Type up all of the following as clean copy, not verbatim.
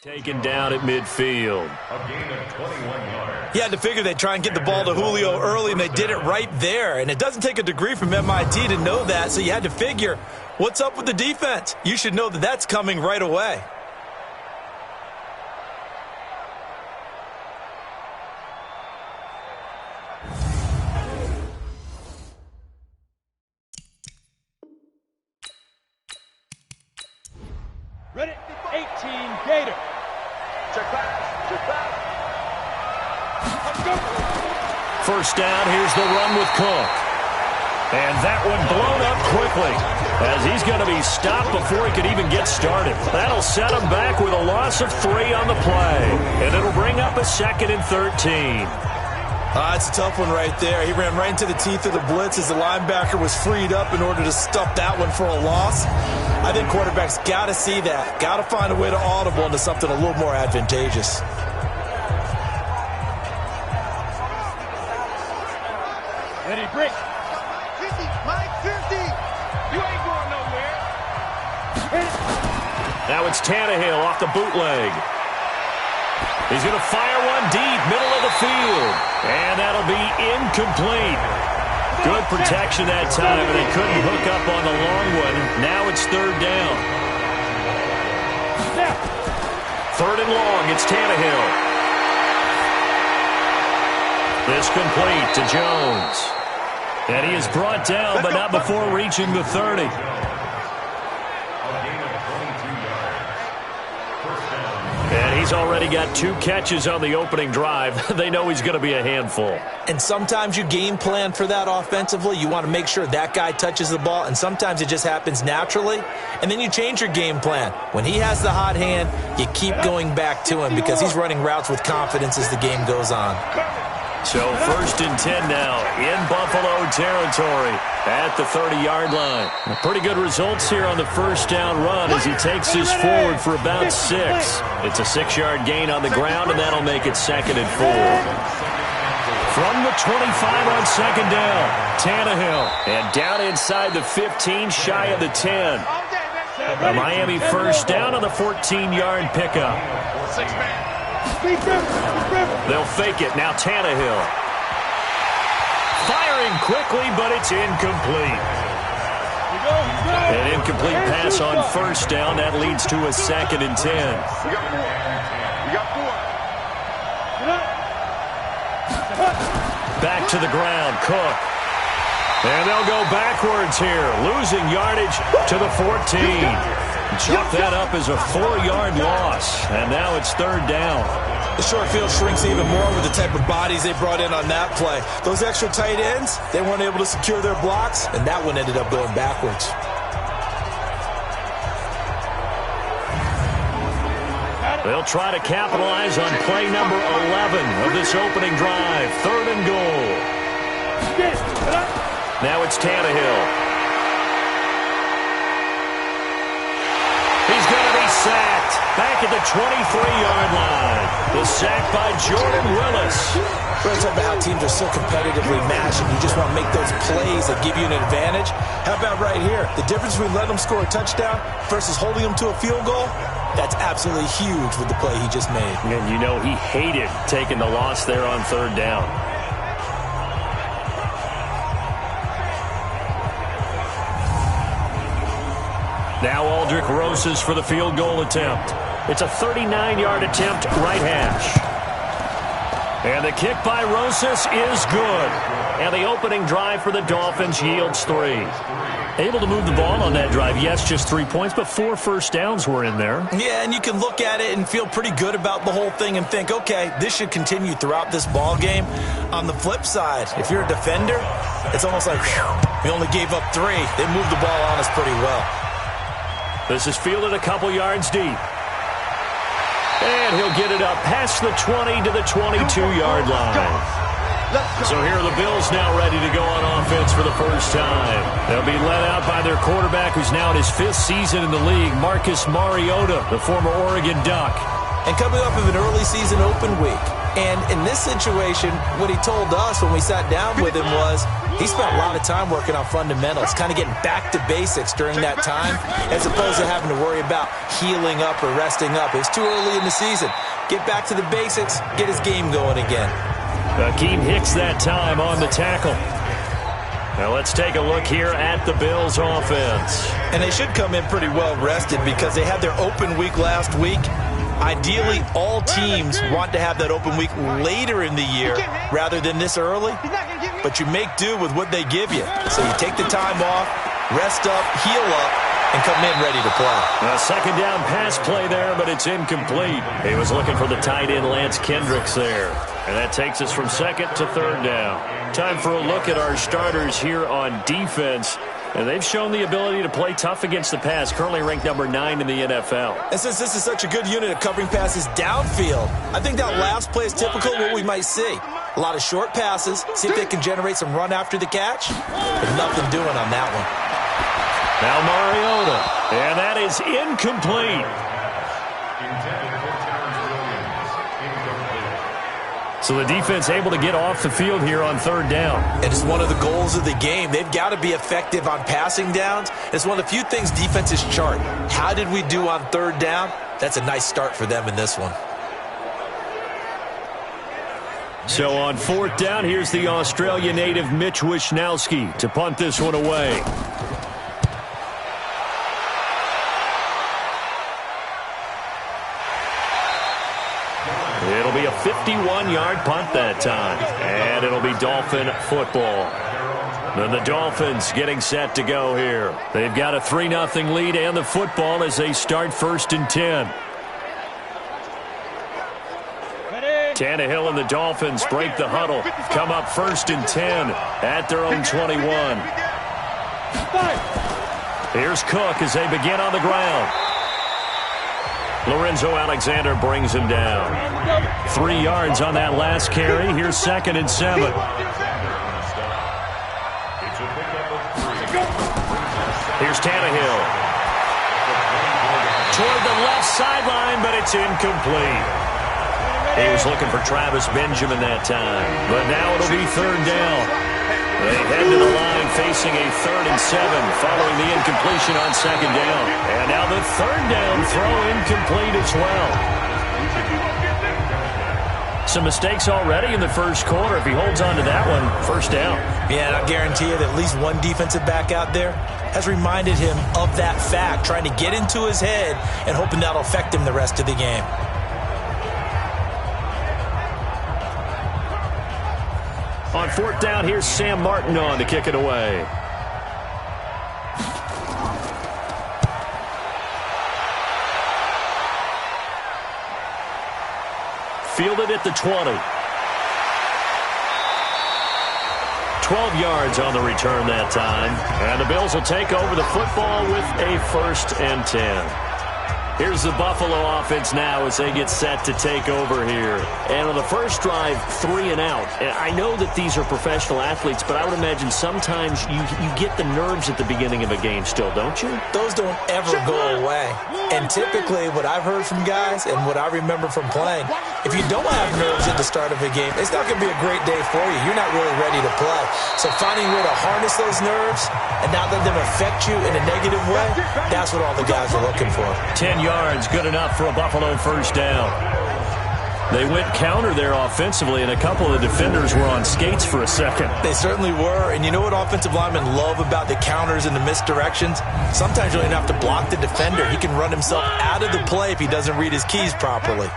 Taken down at midfield. A gain of 21 yards. He had to figure they'd try and get the ball to Julio early, and they did it right there. And it doesn't take a degree from MIT to know that, so you had to figure, what's up with the defense? You should know that that's coming right away. Ready? 18, Gator. Check back. Check back. First down, here's the run with Cook. And that one blown up quickly as he's going to be stopped before he could even get started. That'll set him back with a loss of 3 on the play. And it'll bring up a 2nd and 13. It's a tough one right there. He ran right into the teeth of the blitz as the linebacker was freed up in order to stuff that one for a loss. I think quarterbacks got to see that. Got to find a way to audible into something a little more advantageous. Ready, break. 50, Mike 50. You ain't going nowhere. Now it's Tannehill off the bootleg. He's going to fire one deep, middle of the field. And that'll be incomplete. Good protection that time, and they couldn't hook up on the long one. Now it's 3rd down. 3rd and long, it's Tannehill. This complete to Jones. And he is brought down, but not before reaching the 30. And he's already got 2 catches on the opening drive. They know he's going to be a handful. And sometimes you game plan for that offensively. You want to make sure that guy touches the ball, and sometimes it just happens naturally. And then you change your game plan. When he has the hot hand, you keep going back to him because he's running routes with confidence as the game goes on. So 1st and 10 now in Buffalo territory at the 30-yard line. Pretty good results here on the first down run as he takes this forward for about 6. It's a 6-yard gain on the ground, and that'll make it 2nd and 4. From the 25 on 2nd down, Tannehill. And down inside the 15, shy of the 10. A Miami first down on the 14-yard pickup. They'll fake it. Now Tannehill. Firing quickly, but it's incomplete. An incomplete pass on first down. That leads to a 2nd and 10. We got 4. Back to the ground, Cook. And they'll go backwards here, losing yardage to the 14. Chalk that up as a 4-yard loss, and now it's 3rd down. The short field shrinks even more with the type of bodies they brought in on that play. Those extra tight ends, they weren't able to secure their blocks, and that one ended up going backwards. They'll try to capitalize on play number 11 of this opening drive. 3rd and goal. Now it's Tannehill. He's going to be sacked back at the 23-yard line. The sack by Jordan Willis. We're talking about how teams are so competitively matched, and you just want to make those plays that give you an advantage. How about right here? The difference between letting them score a touchdown versus holding them to a field goal, that's absolutely huge with the play he just made. And you know he hated taking the loss there on 3rd down. Now Aldrick Rosas for the field goal attempt. It's a 39-yard attempt, right hash. And the kick by Rosas is good. And the opening drive for the Dolphins yields 3. Able to move the ball on that drive. Yes, just 3 points, but 4 first downs were in there. Yeah, and you can look at it and feel pretty good about the whole thing and think, okay, this should continue throughout this ball game. On the flip side, if you're a defender, it's almost like, whew, we only gave up 3. They moved the ball on us pretty well. This is fielded a couple yards deep. And he'll get it up past the 20 to the 22-yard line. So here are the Bills now ready to go on offense for the first time. They'll be led out by their quarterback, who's now in his 5th season in the league, Marcus Mariota, the former Oregon Duck. And coming off of an early season open week, And in this situation, what he told us when we sat down with him was he spent a lot of time working on fundamentals, kind of getting back to basics during that time, as opposed to having to worry about healing up or resting up. It was too early in the season. Get back to the basics, get his game going again. Akeem Hicks that time on the tackle. Now let's take a look here at the Bills offense. And they should come in pretty well rested because they had their open week last week. Ideally, all teams want to have that open week later in the year rather than this early. But you make do with what they give you. So you take the time off, rest up, heal up, and come in ready to play. A second down pass play there, but it's incomplete. He was looking for the tight end Lance Kendricks there. And that takes us from second to third down. Time for a look at our starters here on defense. And they've shown the ability to play tough against the pass, currently ranked number 9 in the NFL. And since this is such a good unit of covering passes downfield, I think that last play is typical of what we might see. A lot of short passes, see if they can generate some run after the catch, but nothing doing on that one. Now Mariota, and that is incomplete. So the defense able to get off the field here on third down. And it's one of the goals of the game. They've got to be effective on passing downs. It's one of the few things defenses chart. How did we do on third down? That's a nice start for them in this one. So on fourth down, here's the Australia native Mitch Wishnowsky to punt this one away. It'll be a 51-yard punt that time, and it'll be Dolphin football. Then the Dolphins getting set to go here. They've got a 3-0 lead and the football as they start 1st and 10. Tannehill and the Dolphins break the huddle, come up 1st and 10 at their own 21. Here's Cook as they begin on the ground. Lorenzo Alexander brings him down. 3 yards on that last carry. Here's 2nd and 7. Here's Tannehill. Toward the left sideline, but it's incomplete. He was looking for Travis Benjamin that time, but now it'll be third down. They head to the line facing a 3rd and 7 following the incompletion on 2nd down. And now the 3rd down throw incomplete as well. Some mistakes already in the first quarter. If he holds on to that one, 1st down. Yeah, and I guarantee you that at least one defensive back out there has reminded him of that fact, trying to get into his head and hoping that'll affect him the rest of the game. On 4th down, here's Sam Martin on to kick it away. Fielded at the 20. 12 yards on the return that time. And the Bills will take over the football with a 1st and 10. Here's the Buffalo offense now as they get set to take over here. And on the first drive, 3 and out. I know that these are professional athletes, but I would imagine sometimes you get the nerves at the beginning of a game still, don't you? Those don't ever go away. And typically what I've heard from guys and what I remember from playing, if you don't have nerves at the start of a game, it's not going to be a great day for you. You're not really ready to play. So finding a way to harness those nerves and not let them affect you in a negative way, that's what all the guys are looking for. 10 yards, good enough for a Buffalo 1st down. They went counter there offensively, and a couple of defenders were on skates for a second. They certainly were, and you know what offensive linemen love about the counters and the misdirections? Sometimes you don't even have to block the defender. He can run himself out of the play if he doesn't read his keys properly.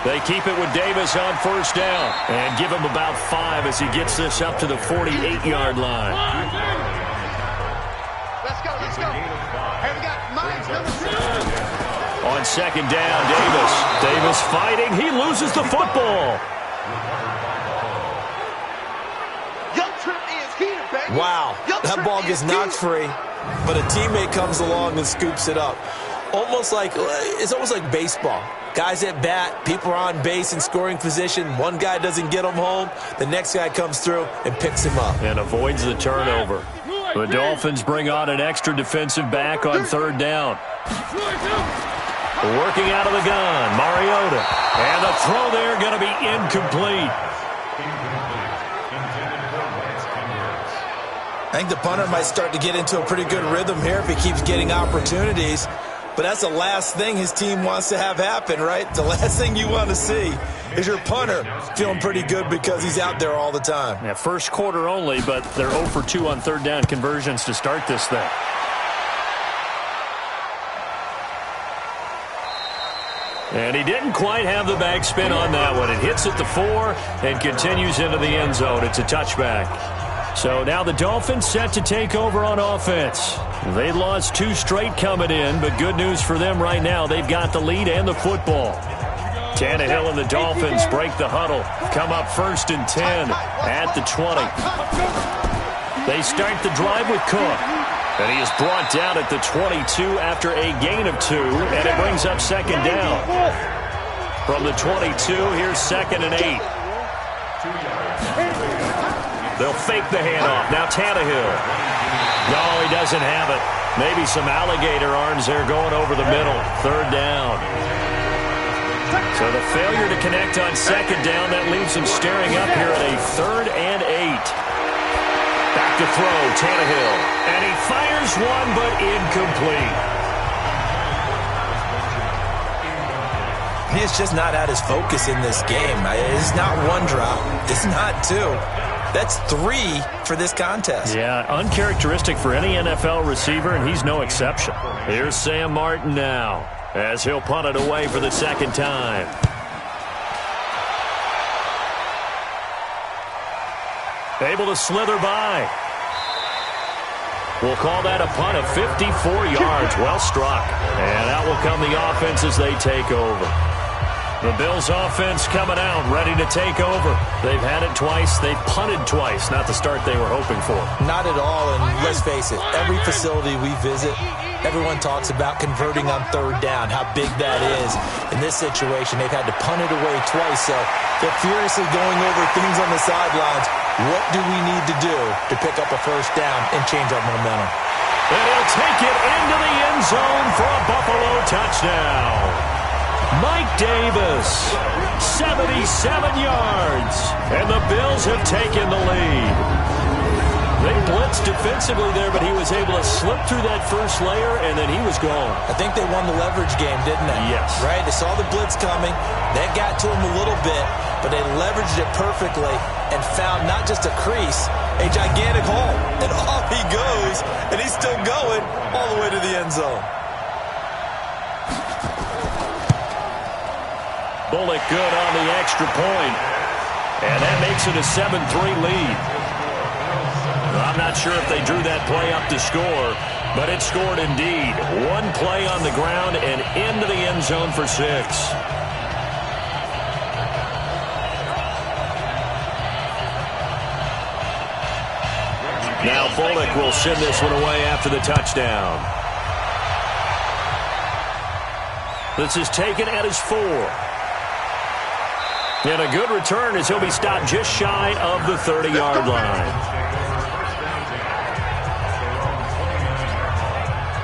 They keep it with Davis on 1st down and give him about 5 as he gets this up to the 48-yard line. Let's go, let's go. Hey, we got Mike, number 6. On 2nd down, Davis fighting. He loses the football. Young Trip is here, baby. Wow, that ball gets knocked free, but a teammate comes along and scoops it up. It's almost like baseball. Guys at bat, people are on base in scoring position. One guy doesn't get him home. The next guy comes through and picks him up. And avoids the turnover. The Dolphins bring on an extra defensive back on 3rd down. Working out of the gun, Mariota. And the throw there going to be incomplete. I think the punter might start to get into a pretty good rhythm here if he keeps getting opportunities. But that's the last thing his team wants to have happen, right? The last thing you want to see is your punter feeling pretty good because he's out there all the time. Yeah, first quarter only, but they're 0 for 2 on third down conversions to start this thing. And he didn't quite have the backspin on that one. It hits at the 4 and continues into the end zone. It's a touchback. So now the Dolphins set to take over on offense. They lost 2 straight coming in, but good news for them right now. They've got the lead and the football. Tannehill and the Dolphins break the huddle. Come up 1st and 10 at the 20. They start the drive with Cook. And he is brought down at the 22 after a gain of 2, and it brings up 2nd down. From the 22, here's 2nd and 8. They'll fake the handoff. Now Tannehill. No, he doesn't have it. Maybe some alligator arms there going over the middle. 3rd down. So the failure to connect on 2nd down, that leaves him staring up here at a 3rd and 8. Back to throw, Tannehill. And he fires one, but incomplete. He's just not at his focus in this game. It's not 1 drop. It's not 2. That's 3 for this contest. Yeah, uncharacteristic for any NFL receiver, and he's no exception. Here's Sam Martin now, as he'll punt it away for the 2nd time. Able to slither by. We'll call that a punt of 54 yards. Well struck. And out will come the offense as they take over. The Bills offense coming out, ready to take over. They've had it twice. They've punted twice. Not the start they were hoping for. Not at all, and let's face it, every facility we visit, everyone talks about converting on 3rd down, how big that is. In this situation, they've had to punt it away twice, so they're furiously going over things on the sidelines. What do we need to do to pick up a 1st down and change our momentum? And he'll take it into the end zone for a Buffalo touchdown. Mike Davis, 77 yards, and the Bills have taken the lead. They blitzed defensively there, but he was able to slip through that first layer, and then he was gone. I think they won the leverage game, didn't they? Yes. Right? They saw the blitz coming. That got to him a little bit, but they leveraged it perfectly and found not just a crease, a gigantic hole. And off he goes, and he's still going all the way to the end zone. Bullock good on the extra point. And that makes it a 7-3 lead. I'm not sure if they drew that play up to score, but it scored indeed. 1 play on the ground and into the end zone for 6. Now Bullock will send this one away after the touchdown. This is taken at his 4. And a good return as he'll be stopped just shy of the 30-yard line.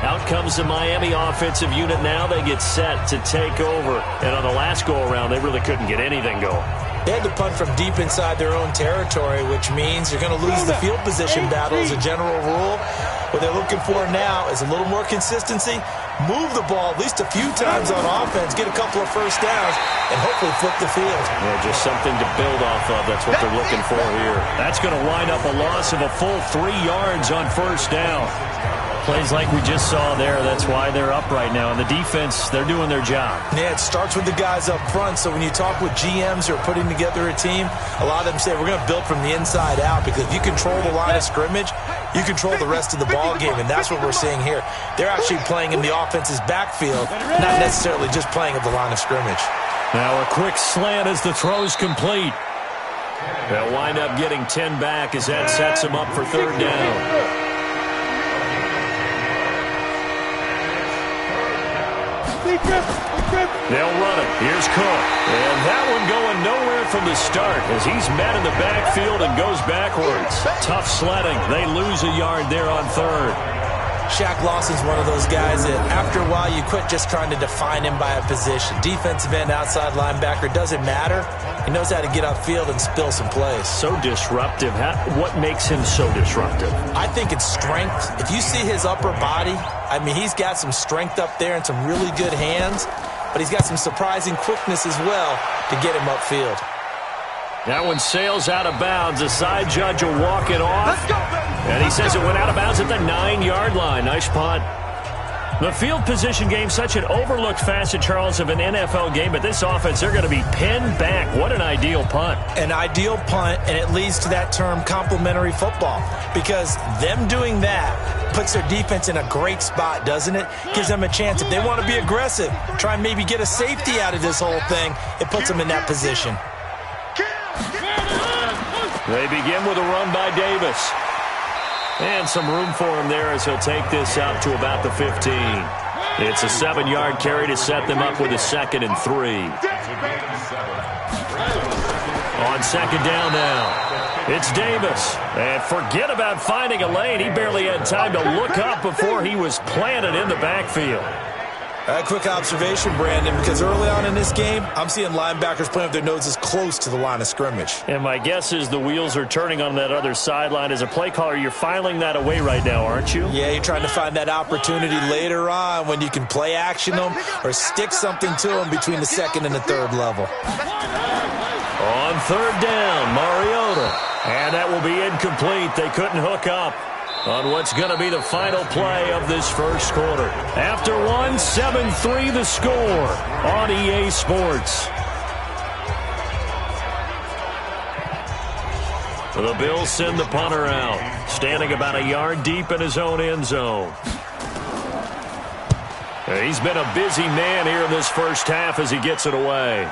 Out comes the Miami offensive unit now. They get set to take over. And on the last go-around, they really couldn't get anything going. They had to punt from deep inside their own territory, which means you're going to lose the field position battle as a general rule. What they're looking for now is a little more consistency, move the ball at least a few times on offense, get a couple of 1st downs, and hopefully flip the field. Yeah, just something to build off of. That's what they're looking for here. That's going to wind up a loss of a full 3 yards on 1st down. Plays like we just saw there. That's why they're up right now. And the defense, they're doing their job. Yeah, it starts with the guys up front. So when you talk with GMs who are putting together a team, a lot of them say we're going to build from the inside out, because if you control the line of scrimmage, you control the rest of the ball game, and that's what we're seeing here. They're actually playing in the offense's backfield, not necessarily just playing at the line of scrimmage. Now a quick slant as the throw's complete. They'll wind up getting 10 back as that sets them up for 3rd down. They'll run it. Here's Cook. And that one going nowhere from the start as he's met in the backfield and goes backwards. Tough sledding. They lose a yard there on 3rd. Shaq Lawson's one of those guys that after a while you quit just trying to define him by a position. Defensive end, outside linebacker, doesn't matter. He knows how to get upfield and spill some plays. So disruptive. What makes him so disruptive? I think it's strength. If you see his upper body, I mean, he's got some strength up there and some really good hands, but he's got some surprising quickness as well to get him upfield. That one sails out of bounds. The side judge will walk it off. And he says it went out of bounds at the 9-yard line. Nice punt. The field position game, such an overlooked facet, Charles, of an NFL game. But this offense, they're going to be pinned back. What an ideal punt. An ideal punt, and it leads to that term complementary football. Because them doing that puts their defense in a great spot, doesn't it? Gives them a chance. If they want to be aggressive, try and maybe get a safety out of this whole thing, it puts them in that position. They begin with a run by Davis. And some room for him there as he'll take this out to about the 15. It's a 7-yard carry to set them up with a 2nd and 3. On second down now, it's Davis. And forget about finding a lane. He barely had time to look up before he was planted in the backfield. A quick observation, Brandon, because early on in this game, I'm seeing linebackers playing with their noses close to the line of scrimmage. And my guess is the wheels are turning on that other sideline. As a play caller, you're filing that away right now, aren't you? Yeah, you're trying to find that opportunity later on when you can play action them or stick something to them between the 2nd and the 3rd level. On 3rd down, Mariota. And that will be incomplete. They couldn't hook up on what's going to be the final play of this first quarter. After one, 7-3 the score on EA Sports. The Bills send the punter out, standing about a yard deep in his own end zone. He's been a busy man here in this first half as he gets it away.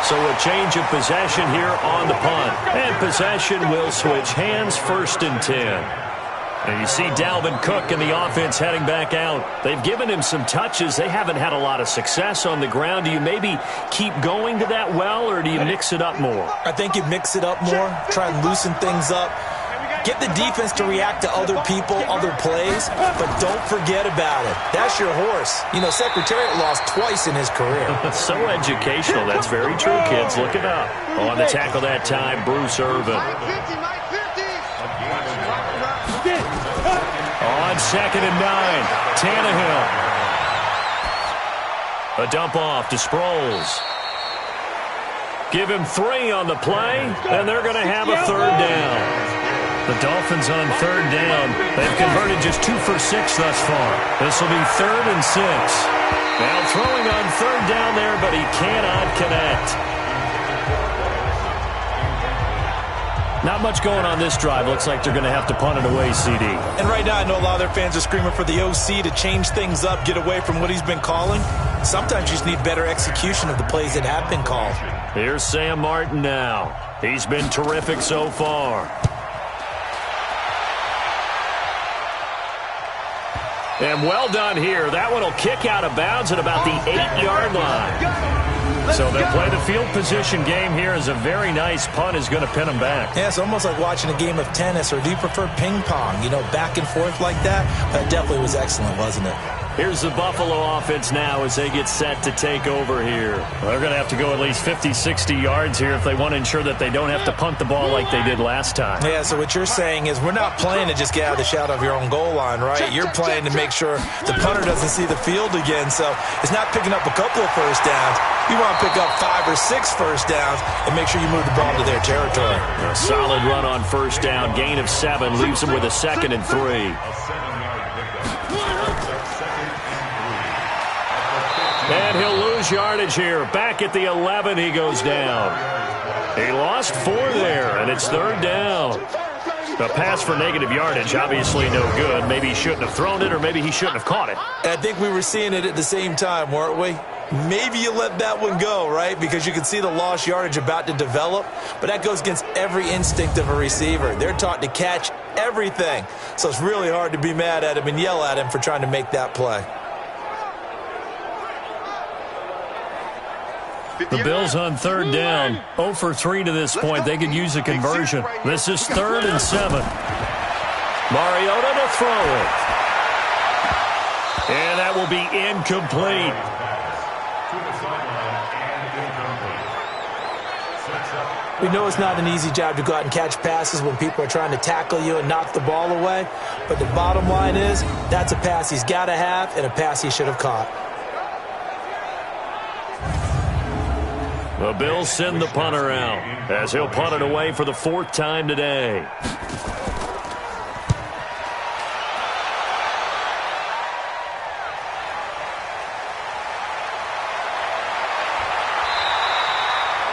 So a change of possession here on the punt. And possession will switch hands, 1st and 10. And you see Dalvin Cook and the offense heading back out. They've given him some touches. They haven't had a lot of success on the ground. Do you maybe keep going to that well, or do you mix it up more? I think you mix it up more, try and loosen things up. Get the defense to react to other people, other plays, but don't forget about it. That's your horse. You know, Secretariat lost twice in his career. So educational. That's very true, kids. Look it up. On the tackle that time, Bruce Irvin. On 2nd and 9, Tannehill. A dump off to Sproles. Give him 3 on the play, and they're going to have a 3rd down. The Dolphins on 3rd down. They've converted just 2 for 6 thus far. This will be 3rd and 6. Now throwing on 3rd down there, but he cannot connect. Not much going on this drive. Looks like they're going to have to punt it away, CD. And right now, I know a lot of their fans are screaming for the OC to change things up, get away from what he's been calling. Sometimes you just need better execution of the plays that have been called. Here's Sam Martin now. He's been terrific so far. And well done here. That one will kick out of bounds at about the 8-yard line. So they'll play the field position game here as a very nice punt is going to pin them back. Yeah, it's almost like watching a game of tennis, or do you prefer ping pong? You know, back and forth like that? That definitely was excellent, wasn't it? Here's the Buffalo offense now as they get set to take over here. Well, they're going to have to go at least 50, 60 yards here if they want to ensure that they don't have to punt the ball like they did last time. Yeah, so what you're saying is we're not playing to just get out of the shadow of your own goal line, right? You're playing to make sure the punter doesn't see the field again. So it's not picking up a couple of first downs. You want to pick up 5 or 6 first downs and make sure you move the ball to their territory. A solid run on first down. Gain of 7 leaves them with a 2nd and 3. And he'll lose yardage here. Back at the 11, he goes down. He lost 4 there, and it's 3rd down. A pass for negative yardage, obviously no good. Maybe he shouldn't have thrown it, or maybe he shouldn't have caught it. I think we were seeing it at the same time, weren't we? Maybe you let that one go, right? Because you can see the lost yardage about to develop, but that goes against every instinct of a receiver. They're taught to catch everything, so it's really hard to be mad at him and yell at him for trying to make that play. The Bills on 3rd down, 0 for 3 to this point. They could use a conversion. This is 3rd and 7. Mariota to throw it. And that will be incomplete. We know it's not an easy job to go out and catch passes when people are trying to tackle you and knock the ball away. But the bottom line is, that's a pass he's got to have and a pass he should have caught. The Bills send the punter out as he'll punt it away for the 4th time today.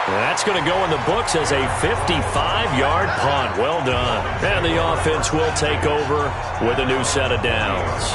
That's going to go in the books as a 55-yard punt. Well done. And the offense will take over with a new set of downs.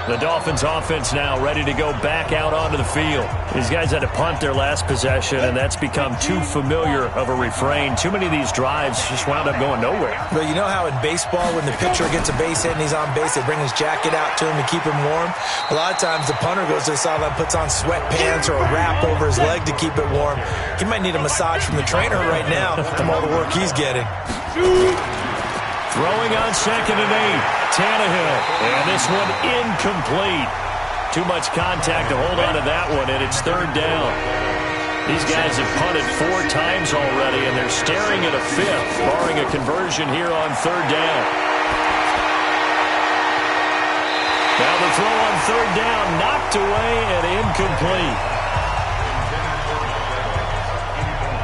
The Dolphins offense now ready to go back out onto the field. These guys had to punt their last possession, and that's become too familiar of a refrain. Too many of these drives just wound up going nowhere. But you know how in baseball, when the pitcher gets a base hit and he's on base, they bring his jacket out to him to keep him warm? A lot of times the punter goes to the sideline, puts on sweatpants or a wrap over his leg to keep it warm. He might need a massage from the trainer right now from all the work he's getting. Throwing on 2nd and 8, Tannehill. And this one incomplete. Too much contact to hold on to that one, and it's 3rd down. These guys have punted 4 times already, and they're staring at a 5th, barring a conversion here on 3rd down. Now the throw on 3rd down, knocked away and incomplete.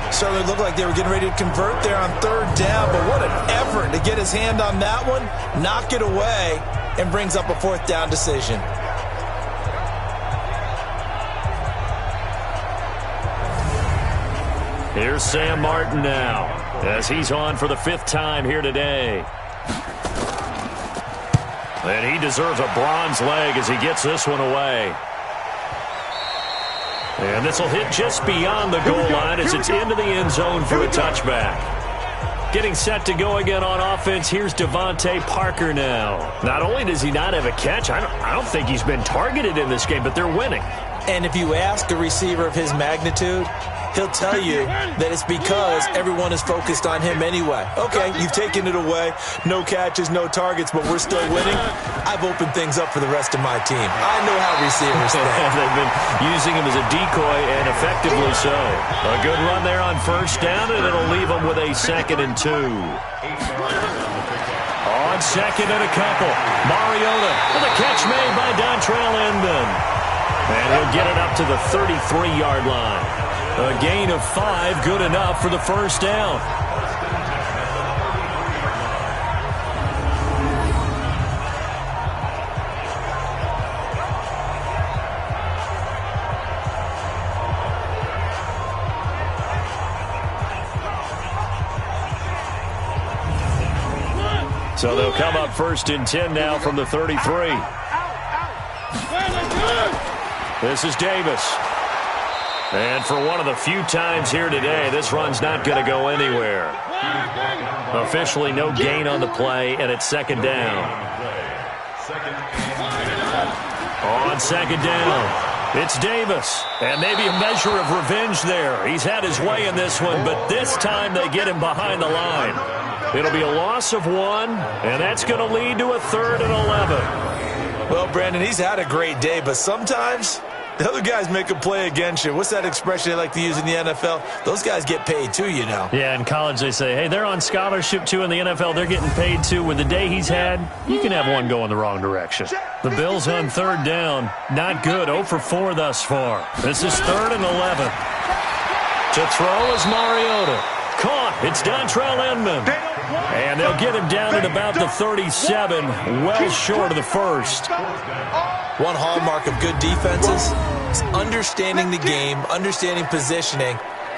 So it looked like they were getting ready to convert there on 3rd down, but what an effort to get his hand on that one, knock it away, and brings up a 4th down decision. Here's Sam Martin now, as he's on for the 5th time here today. And he deserves a bronze leg as he gets this one away. And this will hit just beyond the goal line as it's into the end zone for a touchback. Getting set to go again on offense, here's Devontae Parker now. Not only does he not have a catch, I don't think he's been targeted in this game, but they're winning. And if you ask a receiver of his magnitude, he'll tell you that it's because everyone is focused on him anyway. Okay, you've taken it away. No catches, no targets, but we're still winning. I've opened things up for the rest of my team. I know how receivers think. They've been using him as a decoy, and effectively so. A good run there on 1st down, and it'll leave him with a 2nd and 2. On 2nd and a couple, Mariota with a catch made by Dontrell Inman. And he'll get it up to the 33-yard line. A gain of 5, good enough for the 1st down. So they'll come up 1st and 10 now from the 33. This is Davis. And for one of the few times here today, this run's not going to go anywhere. Officially no gain on the play, and it's 2nd down. On 2nd down, it's Davis. And maybe a measure of revenge there. He's had his way in this one, but this time they get him behind the line. It'll be a loss of 1, and that's going to lead to a 3rd and 11. Well, Brandon, he's had a great day, but sometimes the other guys make a play against you. What's that expression they like to use in the NFL? Those guys get paid too, you know. Yeah, in college they say, hey, they're on scholarship too. In the NFL, they're getting paid too. With the day he's had, you can have one go in the wrong direction. The Bills on 3rd down, not good. 0 for 4 thus far. This is 3rd and 11. To throw is Mariota. Caught. It's Dontrell Inman. And they'll get him down at about the 37, well short of the 1st. One hallmark of good defenses is understanding the game, understanding positioning,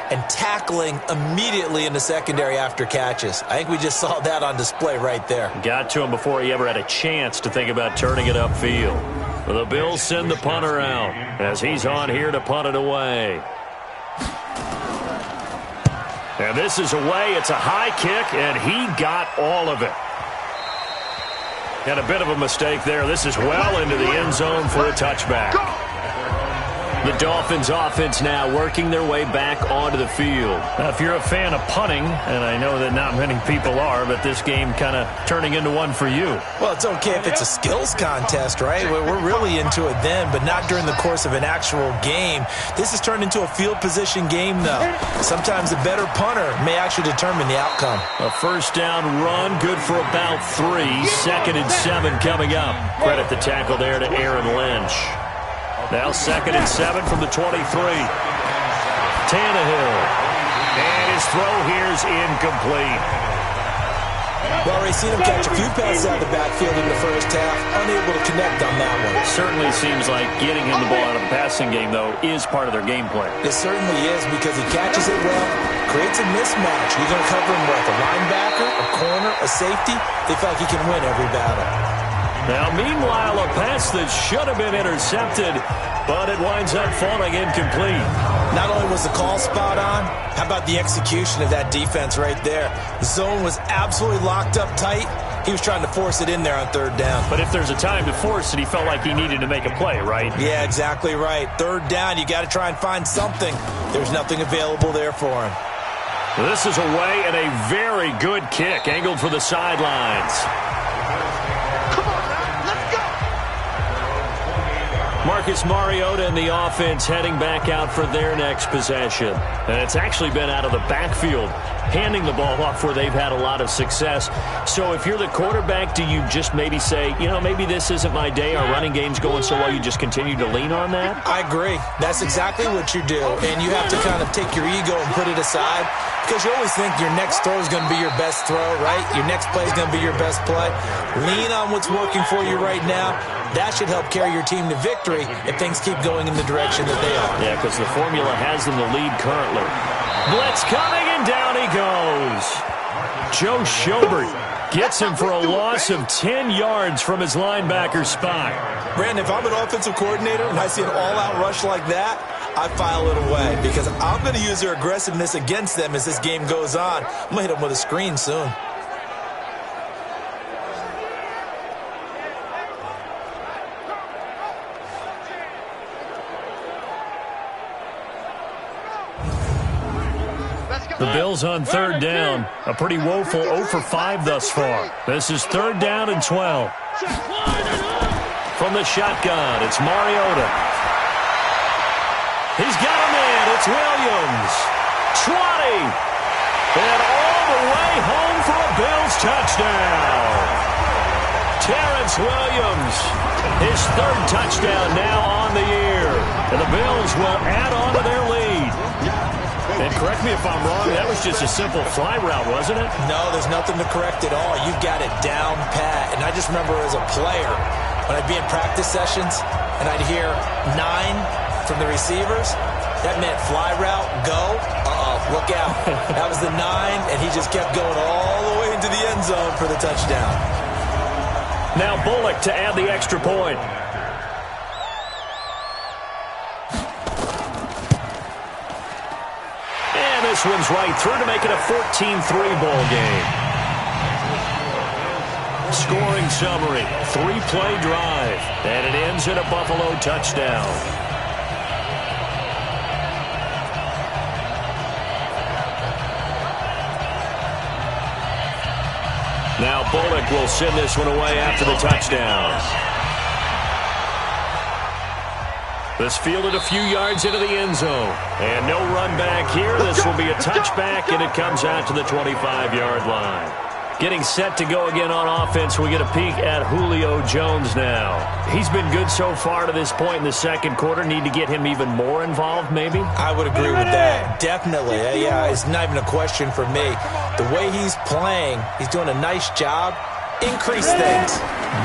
and tackling immediately in the secondary after catches. I think we just saw that on display right there. Got to him before he ever had a chance to think about turning it upfield. The Bills send the punter out as he's on here to punt it away. And this is away. It's a high kick, and he got all of it. And a bit of a mistake there. This is well into the end zone for a touchback. The Dolphins offense now working their way back onto the field. Now, if you're a fan of punting, and I know that not many people are, but this game kind of turning into one for you. Well, it's okay if it's a skills contest, right? We're really into it then, but not during the course of an actual game. This has turned into a field position game, though. Sometimes the better punter may actually determine the outcome. A first down run, good for about 3. 2nd and 7 coming up. Credit the tackle there to Aaron Lynch. Now 2nd and 7 from the 23. Tannehill. And his throw here's incomplete. Well, we've seen him catch a few passes out of the backfield in the first half, unable to connect on that one. Certainly seems like getting him the ball out of the passing game, though, is part of their game plan. It certainly is because he catches it well, creates a mismatch. You're going to cover him with a linebacker, a corner, a safety. They feel like he can win every battle. Now, meanwhile, a pass that should have been intercepted, but it winds up falling incomplete. Not only was the call spot on, how about the execution of that defense right there? The zone was absolutely locked up tight. He was trying to force it in there on 3rd down. But if there's a time to force it, he felt like he needed to make a play, right? Yeah, exactly right. 3rd down, you got to try and find something. There's nothing available there for him. This is away and a very good kick, angled for the sidelines. Marcus Mariota and the offense heading back out for their next possession. And it's actually been out of the backfield, handing the ball off where they've had a lot of success. So if you're the quarterback, do you just maybe say, you know, maybe this isn't my day, our running game's going so well, you just continue to lean on that? I agree. That's exactly what you do. And you have to kind of take your ego and put it aside, because you always think your next throw is going to be your best throw, right? Your next play is going to be your best play. Lean on what's working for you right now. That should help carry your team to victory if things keep going in the direction that they are. Yeah, because the formula has them the lead currently. Blitz coming, and down he goes. Joe Schobert gets him for a loss of 10 yards from his linebacker spot. Brandon, if I'm an offensive coordinator and I see an all-out rush like that, I file it away because I'm going to use their aggressiveness against them as this game goes on. I'm going to hit them with a screen soon. The Bills on 3rd down. A pretty woeful 0 for 5 thus far. This is 3rd down and 12. From the shotgun, it's Mariota. He's got him in. It's Williams. 20. And all the way home for a Bills touchdown. Terrence Williams, his 3rd touchdown now on the year. And the Bills will add on to their lead. And correct me if I'm wrong, that was just a simple fly route, wasn't it? No, there's nothing to correct at all. You've got it down pat. And I just remember as a player, when I'd be in practice sessions and I'd hear 9 from the receivers, that meant fly route, go. Look out. That was the 9, and he just kept going all the way into the end zone for the touchdown. Now Bullock to add the extra point. This one's right through to make it a 14-3 ball game. Scoring summary, 3-play drive, and it ends in a Buffalo touchdown. Now Bullock will send this one away after the touchdown. This fielded a few yards into the end zone. And no run back here. This will be a touchback, and it comes out to the 25-yard line. Getting set to go again on offense, we get a peek at Julio Jones now. He's been good so far to this point in the 2nd quarter. Need to get him even more involved, maybe? I would agree with that. Definitely. Yeah, it's not even a question for me. The way he's playing, he's doing a nice job. Increase things.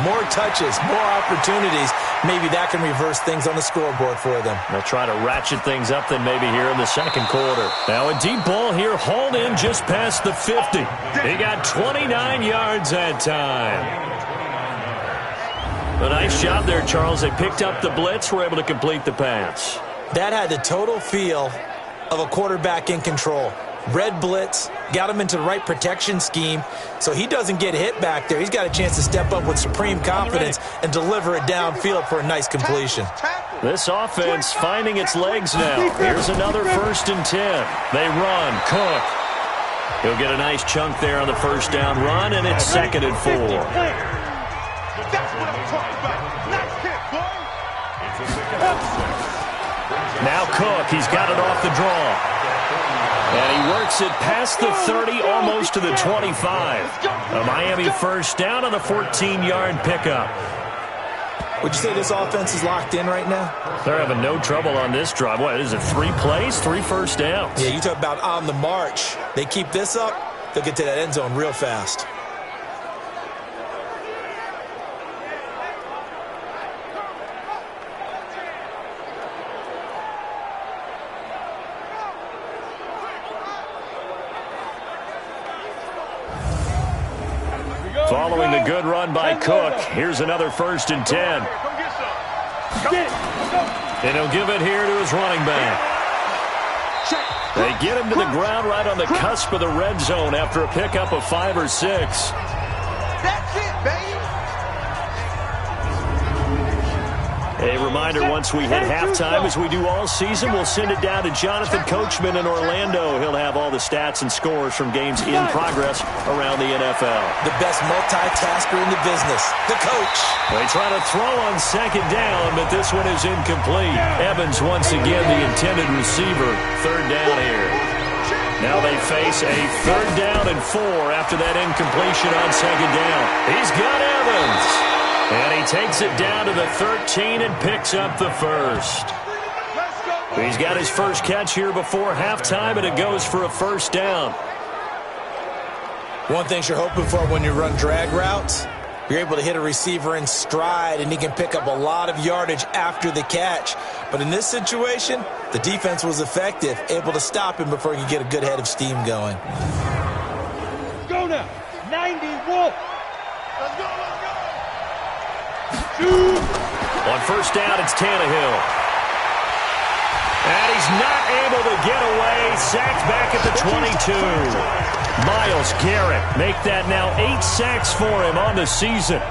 More touches, more opportunities. Maybe that can reverse things on the scoreboard for them. They'll try to ratchet things up then maybe here in the 2nd quarter. Now a deep ball here hauled in just past the 50. He got 29 yards that time. A nice job there, Charles. They picked up the blitz, were able to complete the pass. That had the total feel of a quarterback in control. Red blitz, got him into the right protection scheme, so he doesn't get hit back there. He's got a chance to step up with supreme confidence and deliver it downfield for a nice completion. This offense finding its legs now. Here's another 1st and 10. They run. Cook. He'll get a nice chunk there on the first down run, and it's 2nd and 4. That's what I'm talking about. Nice hit, boy. Now Cook. He's got it off the draw. And he works it past the 30, almost to the 25. A Miami first down on the 14-yard pickup. Would you say this offense is locked in right now? They're having no trouble on this drive. What is it, 3 plays, 3 first downs? Yeah, you talk about on the march. They keep this up, they'll get to that end zone real fast. Following the good run by Cook, here's another 1st and 10. And he'll give it here to his running back. They get him to the ground right on the cusp of the red zone after a pickup of 5 or 6. That's it, baby. A reminder, once we hit halftime, as we do all season, we'll send it down to Jonathan Coachman in Orlando. He'll have all the stats and scores from games in progress around the NFL. The best multitasker in the business, the coach. They try to throw on 2nd down, but this one is incomplete. Evans once again the intended receiver. 3rd down here. Now they face a 3rd down and 4 after that incompletion on 2nd down. He's got Evans. And he takes it down to the 13 and picks up the 1st. He's got his first catch here before halftime, and it goes for a 1st down. One thing you're hoping for when you run drag routes, you're able to hit a receiver in stride, and he can pick up a lot of yardage after the catch. But in this situation, the defense was effective, able to stop him before he could get a good head of steam going. Go now. 90 Wolf. Let's go, let's go. On 1st down, it's Tannehill. And he's not able to get away. Sacked back at the 22. Myles Garrett make that now 8 sacks for him on the season.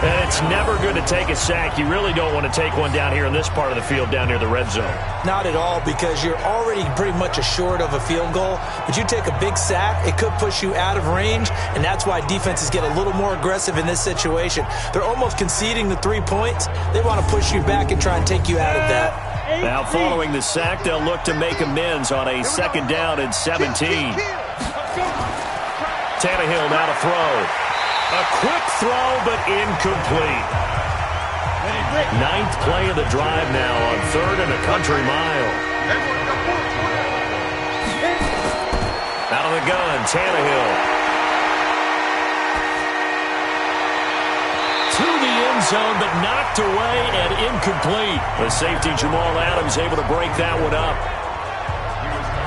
And it's never good to take a sack. You really don't want to take one down here in this part of the field, down near the red zone. Not at all, because you're already pretty much assured of a field goal. But you take a big sack, it could push you out of range, and that's why defenses get a little more aggressive in this situation. They're almost conceding the 3 points. They want to push you back and try and take you out of that. Now following the sack, they'll look to make amends on a 2nd down and 17. Tannehill now to throw. A quick throw, but incomplete. 9th play of the drive now on 3rd and a country mile. Out of the gun, Tannehill. To the end zone, but knocked away and incomplete. The safety, Jamal Adams, able to break that one up.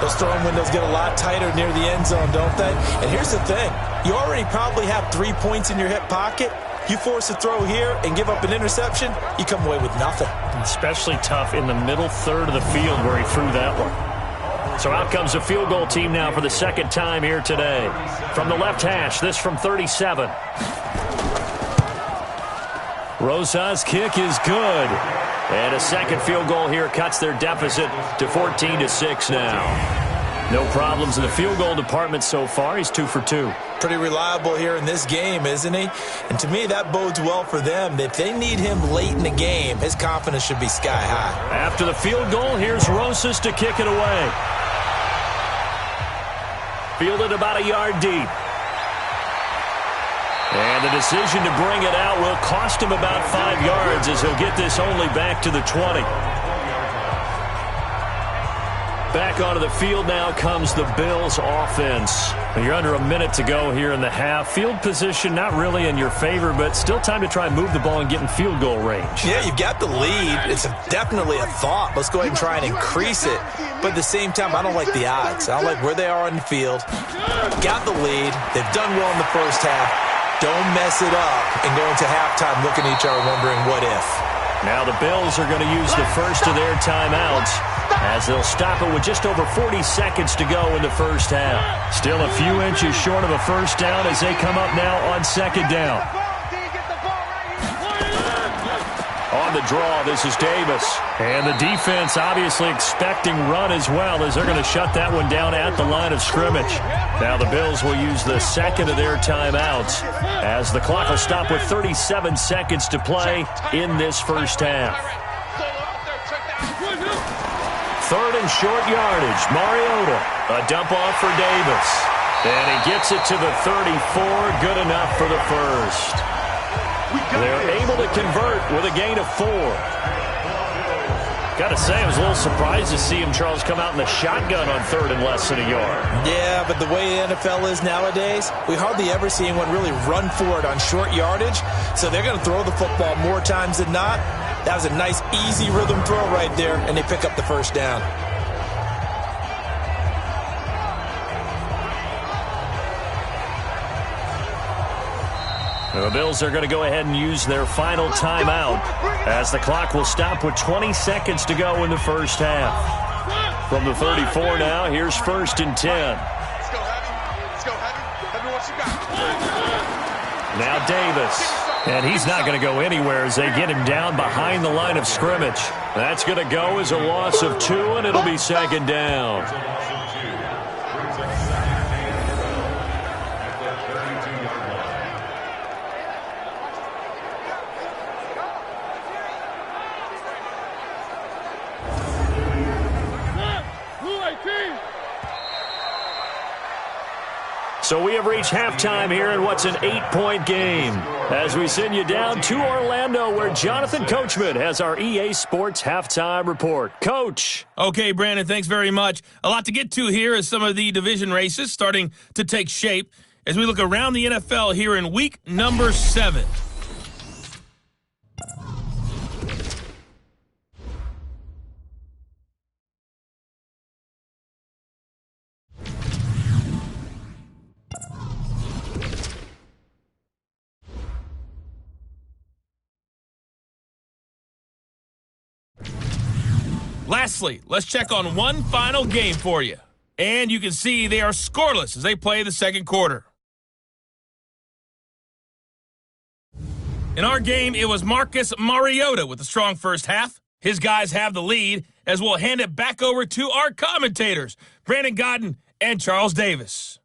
Those throwing windows get a lot tighter near the end zone, don't they? And here's the thing. You already probably have 3 points in your hip pocket. You force a throw here and give up an interception, you come away with nothing. Especially tough in the middle 3rd of the field where he threw that one. So out comes the field goal team now for the 2nd time here today. From the left hash, this from 37. Rosa's kick is good. And a 2nd field goal here cuts their deficit to 14-6 now. No problems in the field goal department so far. He's 2 for 2. Pretty reliable here in this game, isn't he? And to me, that bodes well for them. If they need him late in the game, his confidence should be sky high. After the field goal, here's Rosas to kick it away. Fielded about a yard deep. And the decision to bring it out will cost him about 5 yards as he'll get this only back to the 20. Back onto the field now comes the Bills offense. You're under a minute to go here in the half. Field position not really in your favor, but still time to try and move the ball and get in field goal range. Yeah, you've got the lead. It's definitely a thought. Let's go ahead and try and increase it. But at the same time, I don't like the odds. I don't like where they are on the field. Got the lead. They've done well in the first half. Don't mess it up and go into halftime looking at each other wondering what if. Now the Bills are going to use the first of their timeouts as they'll stop it with just over 40 seconds to go in the first half. Still a few inches short of a first down as they come up now on 2nd down. On the draw, this is Davis. And the defense obviously expecting run as well, as they're going to shut that one down at the line of scrimmage. Now the Bills will use the second of their timeouts as the clock will stop with 37 seconds to play in this first half. Third and short yardage. Mariota. A dump off for Davis. And he gets it to the 34. Good enough for the first. They're able to convert with a gain of 4. Got to say, I was a little surprised to see him, Charles, come out in the shotgun on third and less than a yard. Yeah, but the way the NFL is nowadays, we hardly ever see anyone really run for it on short yardage. So they're going to throw the football more times than not. That was a nice, easy rhythm throw right there, and they pick up the first down. The Bills are going to go ahead and use their final timeout as the clock will stop with 20 seconds to go in the first half. From the 34 now, here's first and 10. Let's go, Heavy. Let's go, Heavy. Heavy, what you got? Now Davis. And he's not going to go anywhere as they get him down behind the line of scrimmage. That's going to go as a loss of 2, and it'll be second down. So we have reached halftime here in what's an 8-point game as we send you down to Orlando where Jonathan Coachman has our EA Sports halftime report. Coach. Okay, Brandon, thanks very much. A lot to get to here as some of the division races starting to take shape as we look around the NFL here in week number 7. Lastly, let's check on one final game for you. And you can see they are scoreless as they play the second quarter. In our game, it was Marcus Mariota with a strong first half. His guys have the lead as we'll hand it back over to our commentators, Brandon Godden and Charles Davis.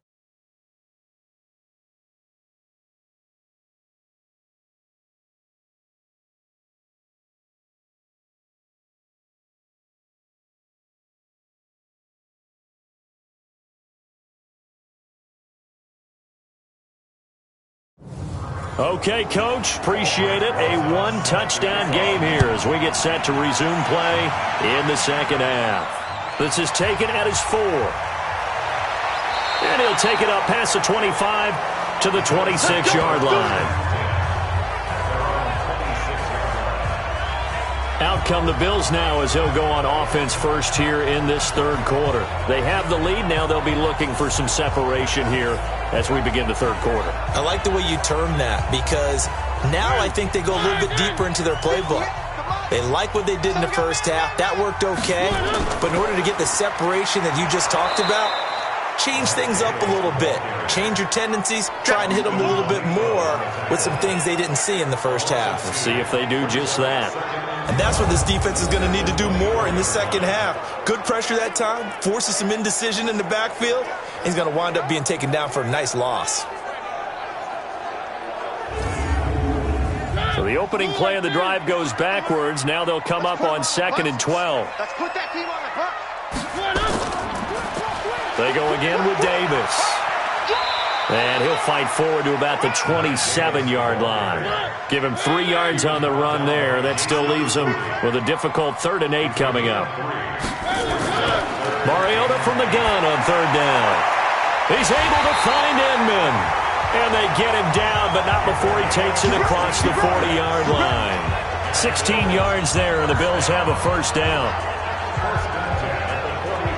Okay, Coach, appreciate it. A one-touchdown game here as we get set to resume play in the second half. This is taken at his 4. And he'll take it up past the 25 to the 26-yard line. Out come the Bills now as they'll go on offense first here in this third quarter. They have the lead. Now they'll be looking for some separation here as we begin the third quarter. I like the way you term that because now I think they go a little bit deeper into their playbook. They like what they did in the first half. That worked okay. But in order to get the separation that you just talked about, change things up a little bit. Change your tendencies. Try and hit them a little bit more with some things they didn't see in the first half. We'll see if they do just that. And that's what this defense is going to need to do more in the second half. Good pressure that time, forces some indecision in the backfield. He's going to wind up being taken down for a nice loss. So the opening play of the drive goes backwards. Now they'll come up on 2nd and 12. Let's put that team on the clock. They go again with Davis. And he'll fight forward to about the 27-yard line. Give him 3 yards on the run there. That still leaves him with a difficult 3rd and 8 coming up. Mariota from the gun on 3rd down. He's able to find Inman. And they get him down, but not before he takes it across the 40-yard line. 16 yards there, and the Bills have a first down.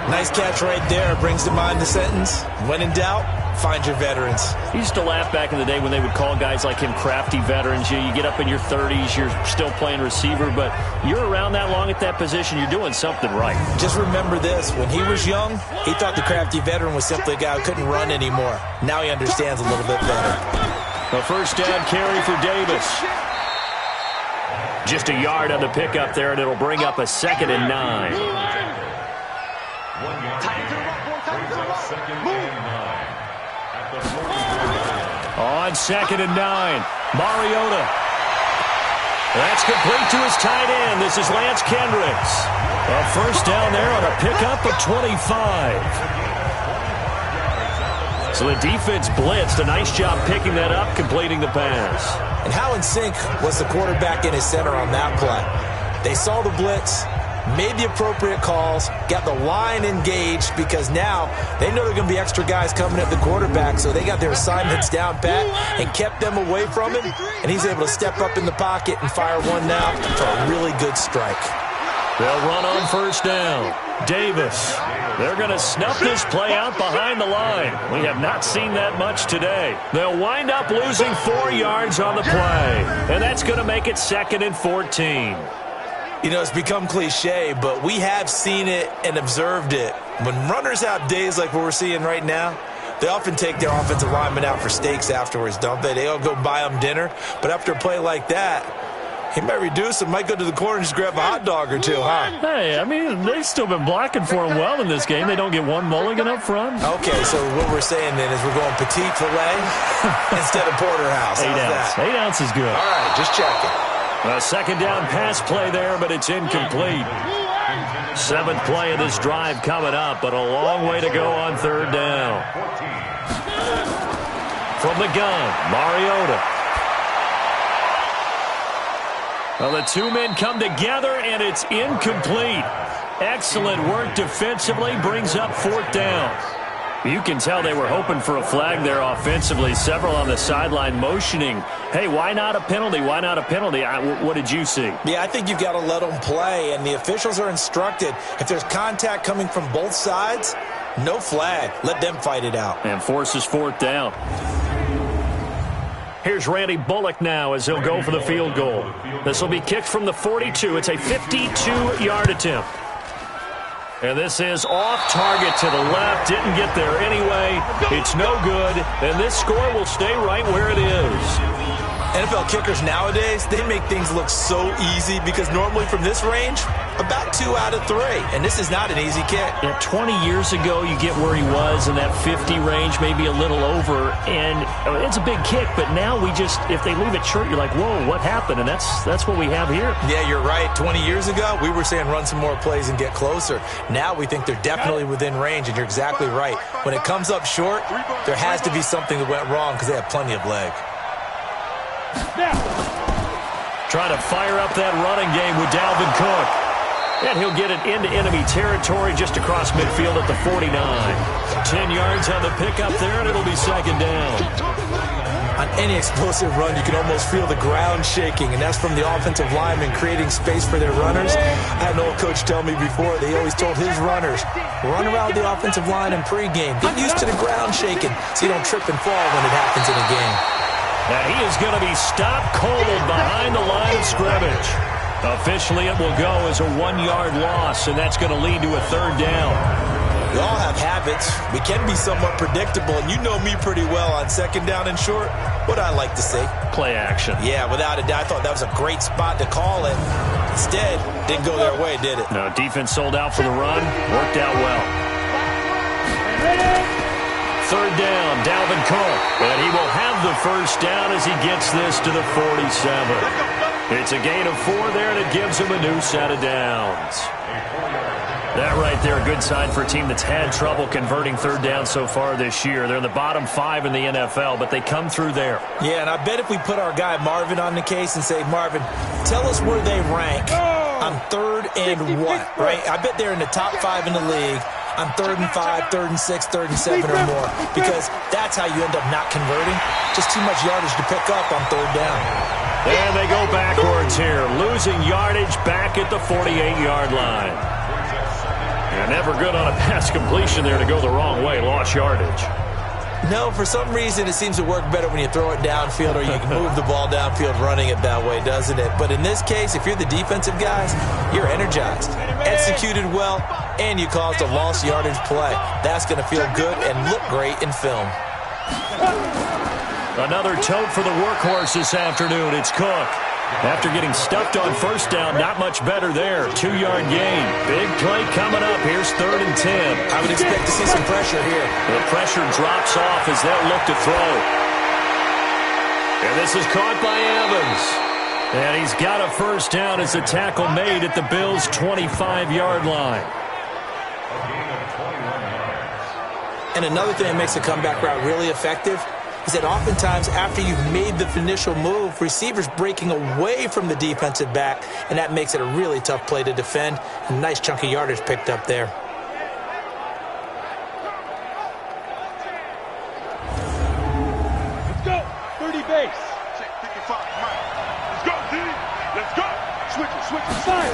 Nice catch right there. Brings to mind the sentence, when in doubt, find your veterans. He used to laugh back in the day when they would call guys like him crafty veterans. You get up in your 30s, you're still playing receiver, but you're around that long at that position, you're doing something right. Just remember this. When he was young, he thought the crafty veteran was simply a guy who couldn't run anymore. Now he understands a little bit better. A first down carry for Davis. Just a yard on the pickup there, and it'll bring up a 2nd and 9. 1 yard. Second and 9. At the 40. On 2nd and 9, Mariota. That's complete to his tight end. This is Lance Kendricks. A first down there on a pickup of 25. So the defense blitzed. A nice job picking that up, completing the pass. And how in sync was the quarterback in his center on that play? They saw the blitz, made the appropriate calls, got the line engaged because now they know there are going to be extra guys coming at the quarterback, so they got their assignments down pat and kept them away from him, and he's able to step up in the pocket and fire one now for a really good strike. They'll run on first down. Davis. They're going to snuff this play out behind the line. We have not seen that much today. They'll wind up losing 4 yards on the play, and that's going to make it 2nd and 14. You know, it's become cliche, but we have seen it and observed it. When runners have days like what we're seeing right now, they often take their offensive linemen out for steaks afterwards, don't they? They all go buy them dinner. But after a play like that, he might reduce him, might go to the corner and just grab a hot dog or two, huh? Hey, I mean, they've still been blocking for him well in this game. They don't get one mulligan up front. Okay, so what we're saying then is we're going petite filet instead of porterhouse. 8 ounce. 8 ounce is good. All right, just checking. A second down pass play there, but it's incomplete. 7th play of this drive coming up, but a long way to go on 3rd down. From the gun, Mariota. Well, the 2 men come together, and it's incomplete. Excellent work defensively, brings up 4th down. You can tell they were hoping for a flag there offensively. Several on the sideline motioning, hey, why not a penalty? Why not a penalty? What did you see? Yeah, I think you've got to let them play, and the officials are instructed. If there's contact coming from both sides, no flag. Let them fight it out. And forces 4th down. Here's Randy Bullock now as he'll go for the field goal. This will be kicked from the 42. It's a 52-yard attempt. And this is off target to the left. Didn't get there anyway. It's no good. And this score will stay right where it is. NFL kickers nowadays, they make things look so easy because normally from this range, about 2 out of 3. And this is not an easy kick. Yeah, 20 years ago, you get where he was in that 50 range, maybe a little over. And it's a big kick, but now we just, if they leave it short, you're like, whoa, what happened? And that's what we have here. Yeah, you're right. 20 years ago, we were saying run some more plays and get closer. Now we think they're definitely within range, and you're exactly right. When it comes up short, there has to be something that went wrong because they have plenty of leg. Trying to fire up that running game with Dalvin Cook. And he'll get it into enemy territory just across midfield at the 49. 10 yards on the pickup there, and it'll be 2nd down. On any explosive run, you can almost feel the ground shaking, and that's from the offensive linemen creating space for their runners. I had an old coach tell me before, they always told his runners, run around the offensive line in pregame. Get used to the ground shaking so you don't trip and fall when it happens in a game. And he is going to be stopped cold behind the line of scrimmage. Officially, it will go as a 1-yard loss, and that's going to lead to a 3rd down. We all have habits. We can be somewhat predictable, and you know me pretty well on 2nd down and short. What I like to see. Play action. Yeah, without a doubt. I thought that was a great spot to call it. Instead, didn't go their way, did it? No, defense sold out for the run. Worked out well. 3rd down, Dalvin Cook. And he will have the first down as he gets this to the 47. It's a gain of 4 there, and it gives him a new set of downs. That right there, a good sign for a team that's had trouble converting 3rd down so far this year. They're in the bottom 5 in the NFL, but they come through there. Yeah, and I bet if we put our guy Marvin on the case and say, Marvin, tell us where they rank on 3rd and what, right? I bet they're in the top 5 in the league on 3rd and 5, 3rd and 6, 3rd and 7 or more, because that's how you end up not converting. Just too much yardage to pick up on 3rd down. And they go backwards here, losing yardage back at the 48-yard line. And never good on a pass completion there to go the wrong way, lost yardage. No, for some reason it seems to work better when you throw it downfield or you can move the ball downfield running it that way, doesn't it? But in this case, if you're the defensive guys, you're energized, executed well, and you caused a lost yardage play. That's going to feel good and look great in film. Another tote for the workhorse this afternoon. It's Cook. After getting stuffed on first down, not much better there. 2-yard gain. Big play coming up. Here's 3rd and 10. I would expect to see some pressure here. The pressure drops off as they'll look to throw. And this is caught by Evans. And he's got a first down as the tackle made at the Bills' 25-yard line. And another thing that makes the comeback route really effective is that oftentimes after you've made the initial move, receivers breaking away from the defensive back, and that makes it a really tough play to defend. A nice chunk of yardage picked up there. Let's go. 30 base. 55. Let's go, D. Let's go. Switch it. Fire.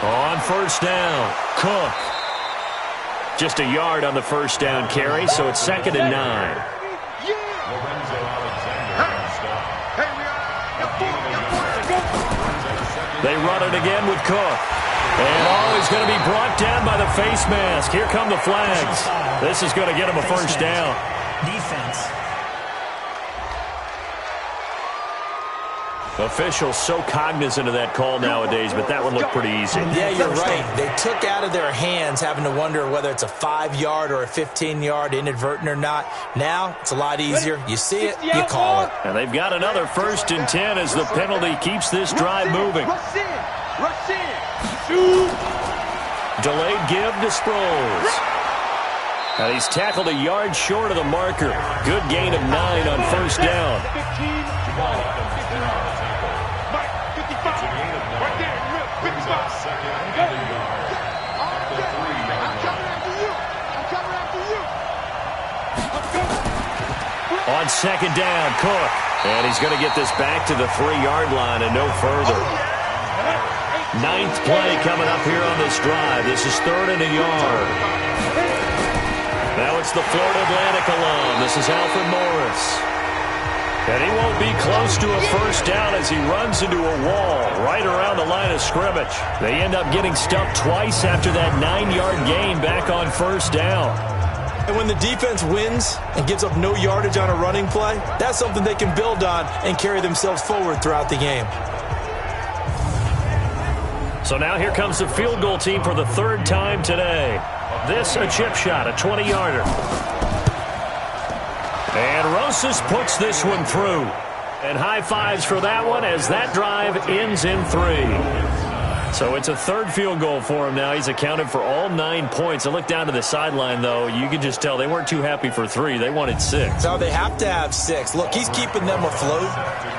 On first down, Cook. Just a yard on the first down carry, so it's 2nd and 9. They run it again with Cook. And he's going to be brought down by the face mask. Here come the flags. This is going to get him a first down. Defense. Officials so cognizant of that call nowadays, but that one looked pretty easy. Yeah, you're right. They took out of their hands having to wonder whether it's a 5-yard or a 15-yard inadvertent or not. Now, it's a lot easier. You see it, you call it. And they've got another 1st and 10 as the penalty keeps this drive moving. Rush in. Delayed give to Sproles. And he's tackled a yard short of the marker. Good gain of 9 on first down. 55. Right there. 55. I'm coming after you. On 2nd down, Cook. And he's going to get this back to the 3-yard line and no further. 9th play coming up here on this drive. This is 3rd and a yard. Now it's the Florida Atlantic alum. This is Alfred Morris. And he won't be close to a first down as he runs into a wall right around the line of scrimmage. They end up getting stuffed twice after that 9-yard gain back on first down. And when the defense wins and gives up no yardage on a running play, that's something they can build on and carry themselves forward throughout the game. So now here comes the field goal team for the 3rd time today. This a chip shot, a 20-yarder. And Rosas puts this one through. And high fives for that one as that drive ends in 3. So it's a 3rd field goal for him now. He's accounted for all 9 points. I look down to the sideline, though. You can just tell they weren't too happy for 3. They wanted 6. No, they have to have 6. Look, he's keeping them afloat,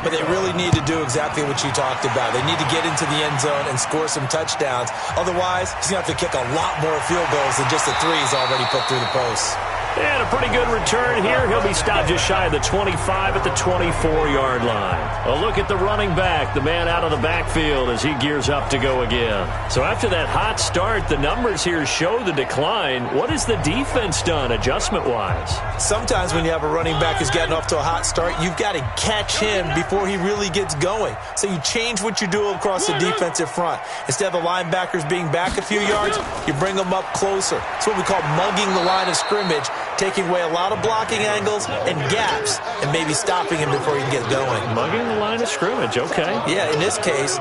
but they really need to do exactly what you talked about. They need to get into the end zone and score some touchdowns. Otherwise, he's going to have to kick a lot more field goals than just the 3 he's already put through the posts. And a pretty good return here. He'll be stopped just shy of the 25 at the 24-yard line. A look at the running back, the man out of the backfield as he gears up to go again. So after that hot start, the numbers here show the decline. What has the defense done adjustment-wise? Sometimes when you have a running back who's getting off to a hot start, you've got to catch him before he really gets going. So you change what you do across the defensive front. Instead of the linebackers being back a few yards, you bring them up closer. It's what we call mugging the line of scrimmage, taking away a lot of blocking angles and gaps and maybe stopping him before he can get going. Mugging the line of scrimmage, okay. Yeah, in this case.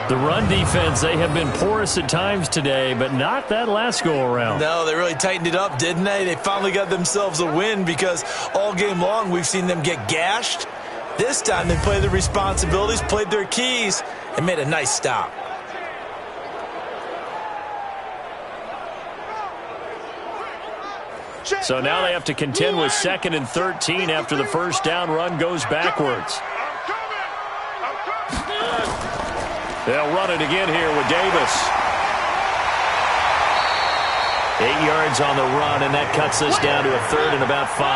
The run defense, they have been porous at times today, but not that last go-around. No, they really tightened it up, didn't they? They finally got themselves a win because all game long we've seen them get gashed. This time they played their responsibilities, played their keys, and made a nice stop. So now they have to contend with 2nd and 13 after the first down run goes backwards. They'll run it again here with Davis. 8 yards on the run, and that cuts this down to a 3rd and about 5.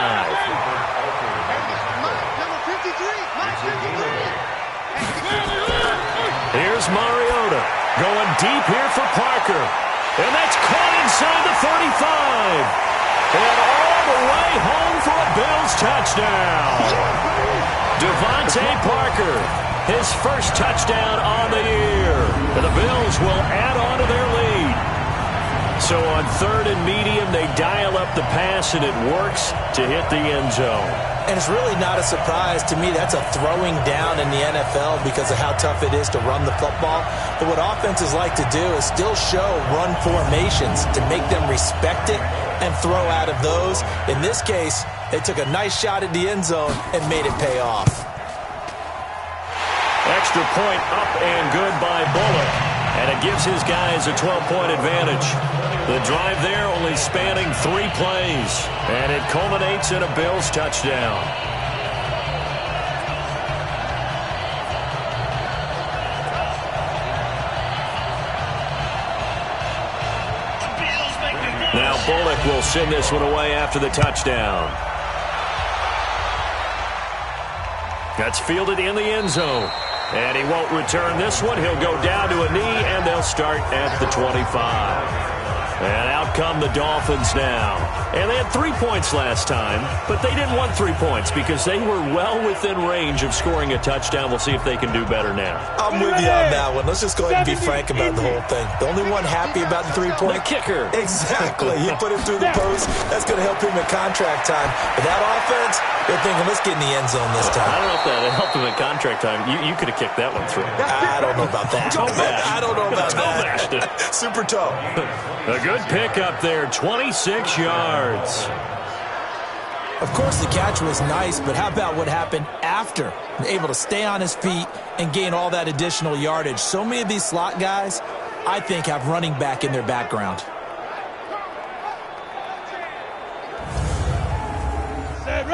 Here's Mariota going deep here for Parker. And that's caught inside the 35. And all the way home for a Bills touchdown. Devontae Parker, his first touchdown on the year. And the Bills will add on to their lead. So on 3rd and medium, they dial up the pass, and it works to hit the end zone. And it's really not a surprise to me. That's a throwing down in the NFL because of how tough it is to run the football. But what offenses like to do is still show run formations to make them respect it and throw out of those. In this case, they took a nice shot at the end zone and made it pay off. Extra point up and good by Bullock. And it gives his guys a 12-point advantage. The drive there only spanning 3 plays. And it culminates in a Bills touchdown. Now Bullock will send this one away after the touchdown. That's fielded in the end zone. And he won't return this one. He'll go down to a knee, and they'll start at the 25. And out come the Dolphins now. And they had 3 points last time, but they didn't want 3 points because they were well within range of scoring a touchdown. We'll see if they can do better now. I'm with you on that one. Let's just go ahead and be frank about the whole thing. The only one happy about the 3-point. The kicker. Exactly. He put it through the post. That's going to help him at contract time. But that offense, they're thinking, let's get in the end zone this time. I don't know if that helped him at contract time. You could have kicked that one through. I don't know about that. I don't know about that. Super toe. A good pick up there, 26 yards. Of course, the catch was nice, but how about what happened after? Able to stay on his feet and gain all that additional yardage. So many of these slot guys, I think, have running back in their background.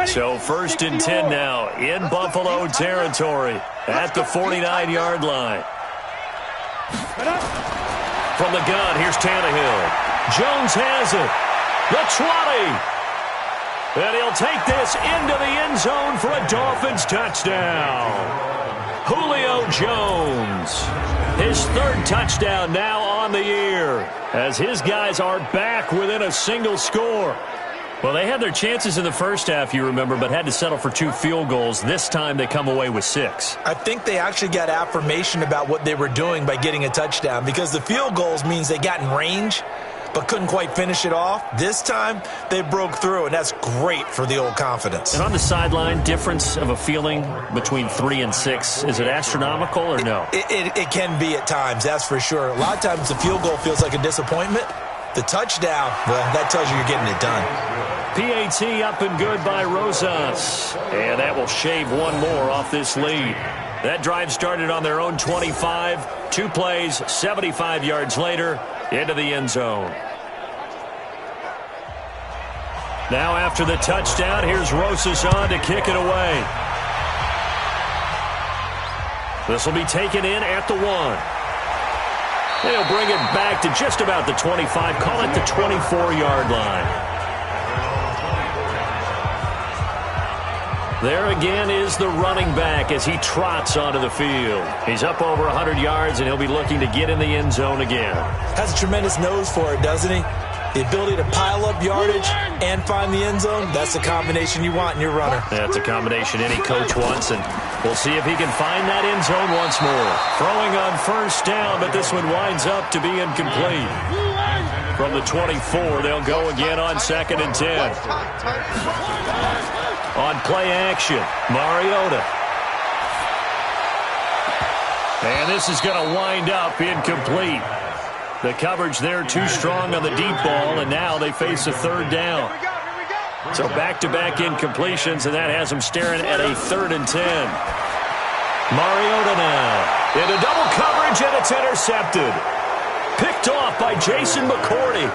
So 1st and 10 now in Buffalo territory at the 49-yard line. From the gun, here's Tannehill. Jones has it. The 20. And he'll take this into the end zone for a Dolphins touchdown. Julio Jones. His 3rd touchdown now on the year as his guys are back within a single score. Well, they had their chances in the first half, you remember, but had to settle for 2 field goals. This time they come away with 6. I think they actually got affirmation about what they were doing by getting a touchdown because the field goals means they got in range but couldn't quite finish it off. This time, they broke through, and that's great for the old confidence. And on the sideline, difference of a feeling between 3 and 6, is it astronomical or no? It can be at times, that's for sure. A lot of times the field goal feels like a disappointment. The touchdown, well, that tells you you're getting it done. PAT up and good by Rosas. And that will shave one more off this lead. That drive started on their own 25. 2 plays, 75 yards later, into the end zone. Now after the touchdown, here's Rosas on to kick it away. This will be taken in at the 1. They'll bring it back to just about the 25. Call it the 24-yard line. There again is the running back as he trots onto the field. He's up over 100 yards, and he'll be looking to get in the end zone again. Has a tremendous nose for it, doesn't he? The ability to pile up yardage and find the end zone, that's the combination you want in your runner. That's a combination any coach wants, and we'll see if he can find that end zone once more. Throwing on 1st down, but this one winds up to be incomplete. From the 24, they'll go again on 2nd and 10. On play action, Mariota. And this is going to wind up incomplete. The coverage there too strong on the deep ball, and now they face a 3rd down. So back-to-back incompletions, and that has them staring at a 3rd and 10. Mariota now into double coverage, and it's intercepted. Picked off by Jason McCourty.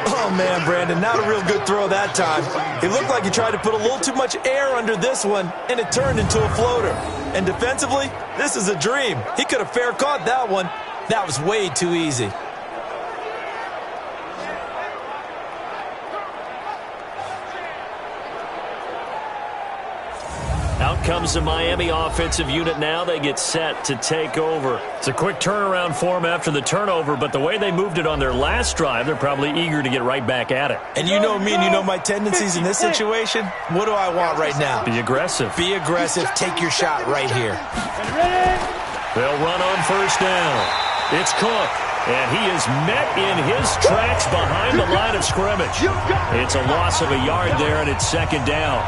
Oh, man, Brandon, not a real good throw that time. It looked like he tried to put a little too much air under this one, and it turned into a floater. And defensively, this is a dream. He could have fair caught that one. That was way too easy. Out comes the Miami offensive unit now. They get set to take over. It's a quick turnaround for them after the turnover, but the way they moved it on their last drive, they're probably eager to get right back at it. And you know me and you know my tendencies in this situation. What do I want right now? Be aggressive. Be aggressive. Take your shot right here. They'll run on 1st down. It's Cook, and he is met in his tracks behind the line of scrimmage. It's a loss of a yard there, and it's second down.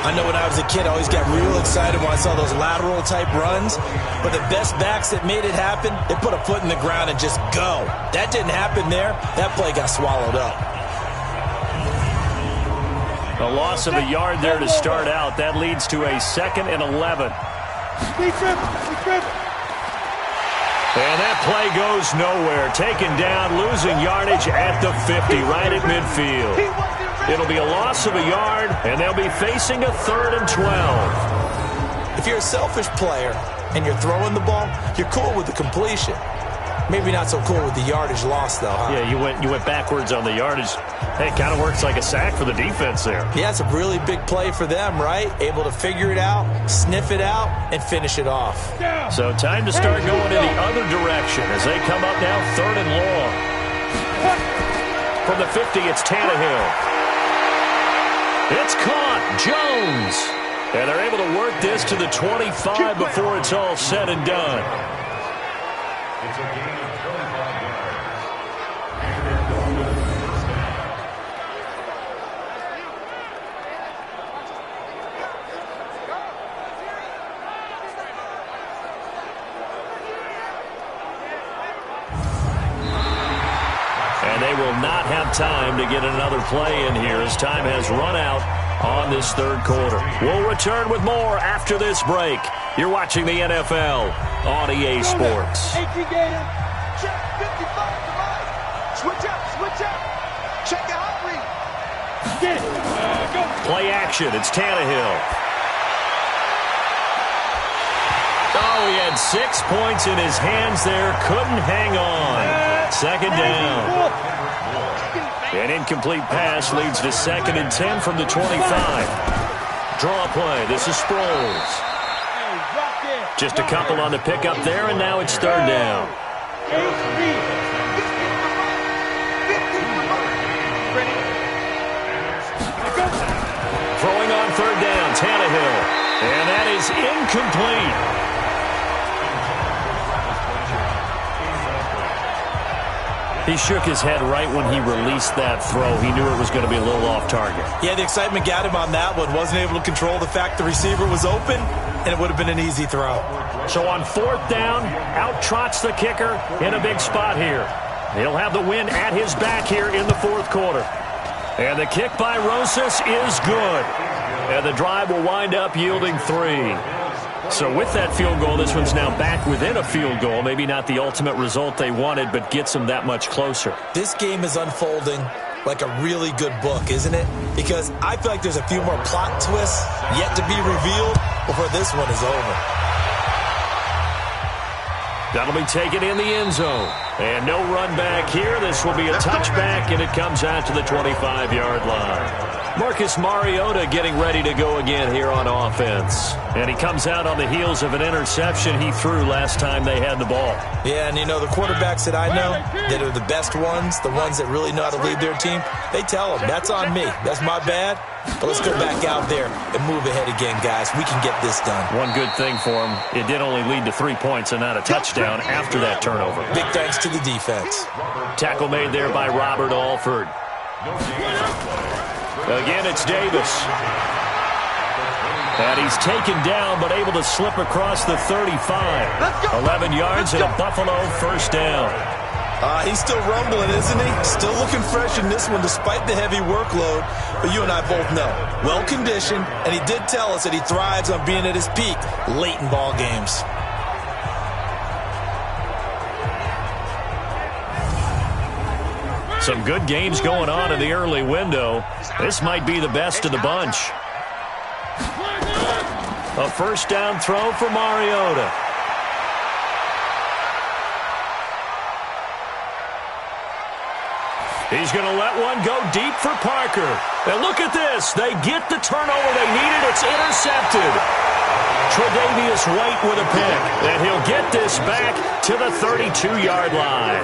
I know when I was a kid, I always got real excited when I saw those lateral-type runs. But the best backs that made it happen, they put a foot in the ground and just go. That didn't happen there. That play got swallowed up. A loss of a yard there to start out. That leads to a 2nd and 11. And that play goes nowhere. Taken down, losing yardage at the 50, right at midfield. It'll be a loss of a yard, and they'll be facing a 3rd and 12. If you're a selfish player and you're throwing the ball, you're cool with the completion. Maybe not so cool with the yardage loss, though, huh? Yeah, you went backwards on the yardage. Hey, it kind of works like a sack for the defense there. Yeah, it's a really big play for them, right? Able to figure it out, sniff it out, and finish it off. So time to start going in the other direction as they come up now 3rd and long. From the 50, it's Tannehill. It's caught. Jones. And they're able to work this to the 25 before it's all said and done. It's a gain of 25 yards. And they will not have time to get another play in here as time has run out on this 3rd quarter. We'll return with more after this break. You're watching the NFL on EA Sports. Check 55 to right. Switch up. Check your hot read. Get it. Go. Play action. It's Tannehill. Oh, he had 6 points in his hands there. Couldn't hang on. 2nd down. An incomplete pass leads to 2nd and 10 from the 25. Draw play. This is Sproles. Just a couple on the pickup there, and now it's 3rd down. Throwing on 3rd down, Tannehill. And that is incomplete. He shook his head right when he released that throw. He knew it was going to be a little off target. Yeah, the excitement got him on that one. Wasn't able to control the fact the receiver was open, and it would have been an easy throw. So on 4th down, out trots the kicker in a big spot here. He'll have the win at his back here in the 4th quarter. And the kick by Rosas is good. And the drive will wind up yielding 3. So with that field goal, this one's now back within a field goal. Maybe not the ultimate result they wanted, but gets them that much closer. This game is unfolding like a really good book, isn't it? Because I feel like there's a few more plot twists yet to be revealed before this one is over. That'll be taken in the end zone. And no run back here. This will be a touchback, and it comes out to the 25-yard line. Marcus Mariota getting ready to go again here on offense. And he comes out on the heels of an interception he threw last time they had the ball. Yeah, and you know, the quarterbacks that I know that are the best ones, the ones that really know how to lead their team, they tell them, that's on me. That's my bad. But let's go back out there and move ahead again, guys. We can get this done. One good thing for him, it did only lead to 3 points and not a touchdown after that turnover. Big thanks to the defense. Tackle made there by Robert Alford. Again, it's Davis. And he's taken down, but able to slip across the 35. 11 yards and a Buffalo 1st down. He's still rumbling, isn't he? Still looking fresh in this one despite the heavy workload. But you and I both know, well-conditioned, and he did tell us that he thrives on being at his peak late in ball games. Some good games going on in the early window. This might be the best of the bunch. A 1st down throw for Mariota. He's going to let one go deep for Parker. And look at this. They get the turnover they needed. It's intercepted. Tre'Davious White with a pick. And he'll get this back to the 32-yard line.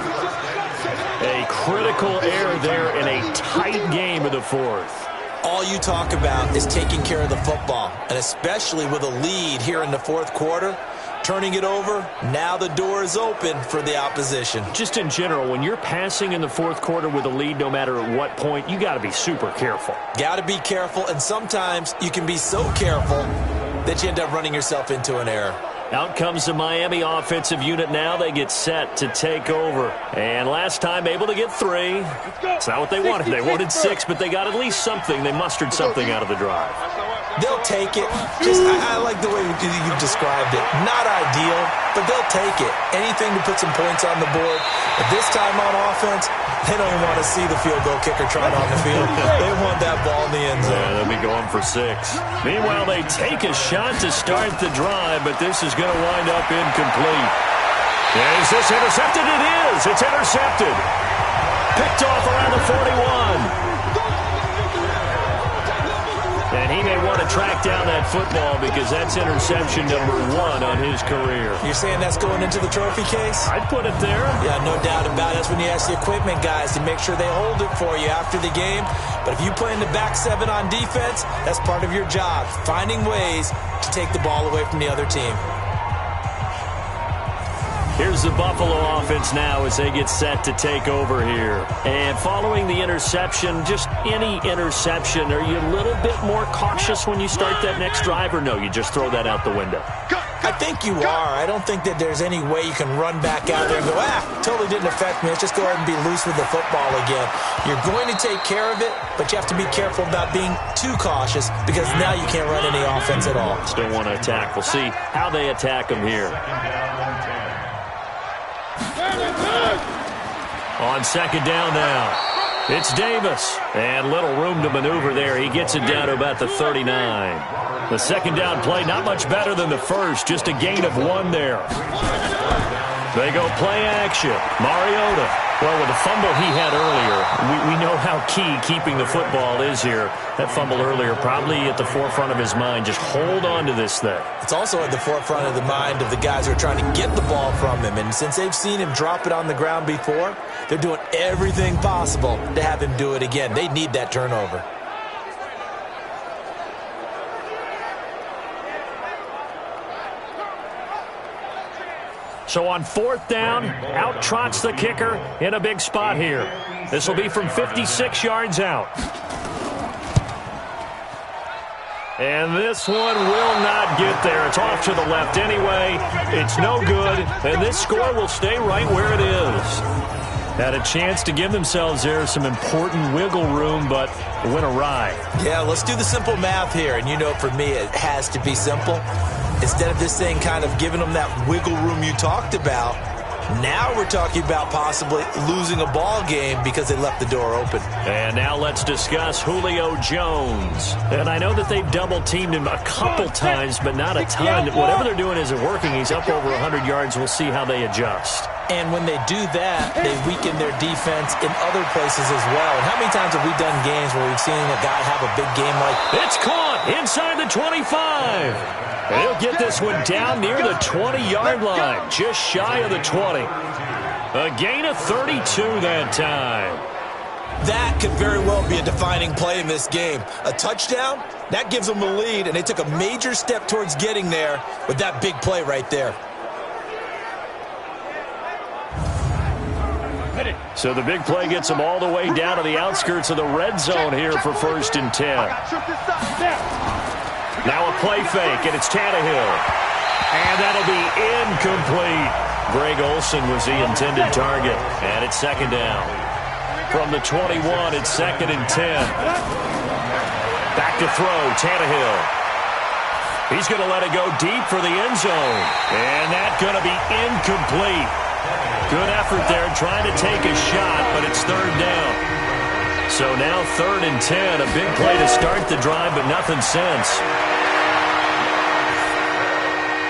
A critical error there in a tight game of the 4th. All you talk about is taking care of the football, and especially with a lead here in the 4th quarter. turning it over. Now the door is open for the opposition. Just in general, when you're passing in the fourth quarter with a lead, no matter at what point, you got to be super careful. Got to be careful, and sometimes you can be so careful that you end up running yourself into an error. Out comes the Miami offensive unit now. They get set to take over. And last time, able to get 3. It's not what they wanted. They wanted 6, but they got at least something. They mustered something out of the drive. They'll take it. I like the way you've described it. Not ideal, but they'll take it. Anything to put some points on the board. But this time on offense, they don't even want to see the field goal kicker trot on the field. They want that ball in the end zone. Yeah, they'll be going for 6. Meanwhile, they take a shot to start the drive, but this is going to wind up incomplete. Is this intercepted? It is. It's intercepted. Picked off around the 41. And he may want to track down that football because that's interception number 1 on his career. You're saying that's going into the trophy case? I'd put it there. Yeah, no doubt about it. That's when you ask the equipment guys to make sure they hold it for you after the game. But if you play in the back 7 on defense, that's part of your job, finding ways to take the ball away from the other team. Here's the Buffalo offense now as they get set to take over here. And following the interception, just any interception, are you a little bit more cautious when you start that next drive, or no, you just throw that out the window? I think you are. I don't think that there's any way you can run back out there and go, totally didn't affect me. Let's just go ahead and be loose with the football again. You're going to take care of it, but you have to be careful about being too cautious because now you can't run any offense at all. Still want to attack. We'll see how they attack them here. On second down now, it's Davis. And little room to maneuver there. He gets it down to about the 39. The second down play, not much better than the first. Just a gain of 1 there. They go play action. Mariota. Well, with the fumble he had earlier, we know how key keeping the football is here. That fumble earlier probably at the forefront of his mind. Just hold on to this thing. It's also at the forefront of the mind of the guys who are trying to get the ball from him. And since they've seen him drop it on the ground before, they're doing everything possible to have him do it again. They need that turnover. So on fourth down, out trots the kicker in a big spot here. This will be from 56 yards out. And this one will not get there. It's off to the left anyway. It's no good. And this score will stay right where it is. Had a chance to give themselves there some important wiggle room, but it went awry. Yeah, let's do the simple math here. And you know, for me, it has to be simple. Instead of this thing kind of giving them that wiggle room you talked about, now we're talking about possibly losing a ball game because they left the door open. And now let's discuss Julio Jones. And I know that they've double-teamed him a couple times, but not a ton. Whatever they're doing isn't working. He's up over 100 yards. We'll see how they adjust. And when they do that, they weaken their defense in other places as well. And how many times have we done games where we've seen a guy have a big game like... It's caught inside the 25. And he'll get this one down near the 20-yard line, just shy of the 20. A gain of 32 that time. That could very well be a defining play in this game. A touchdown, that gives them the lead, and they took a major step towards getting there with that big play right there. So the big play gets them all the way down to the outskirts of the red zone here for 1st and 10. Now a play fake, and it's Tannehill. And that'll be incomplete. Greg Olsen was the intended target. And it's second down. From the 21, it's 2nd and 10. Back to throw, Tannehill. He's going to let it go deep for the end zone. And that's going to be incomplete. Good effort there trying to take a shot, but it's 3rd down. So now 3rd and 10. A big play to start the drive, but nothing since.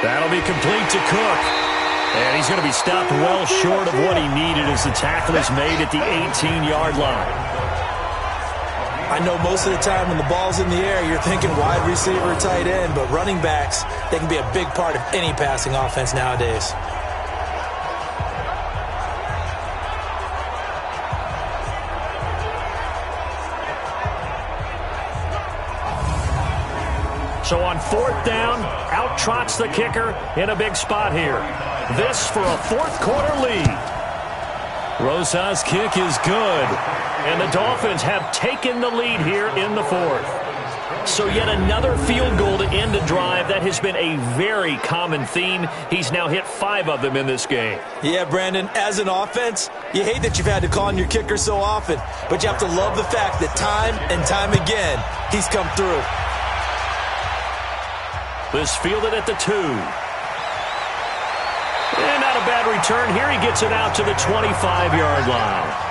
That'll be complete to Cook. And he's going to be stopped well short of what he needed as the tackle is made at the 18-yard line. I know most of the time when the ball's in the air, you're thinking wide receiver, tight end, but running backs, they can be a big part of any passing offense nowadays. So on 4th down, out trots the kicker in a big spot here. This for a 4th quarter lead. Rosa's kick is good. And the Dolphins have taken the lead here in the 4th. So yet another field goal to end a drive. That has been a very common theme. He's now hit 5 of them in this game. Yeah, Brandon, as an offense, you hate that you've had to call on your kicker so often, but you have to love the fact that time and time again, he's come through. This fielded at the 2. And not a bad return here. He gets it out to the 25-yard line.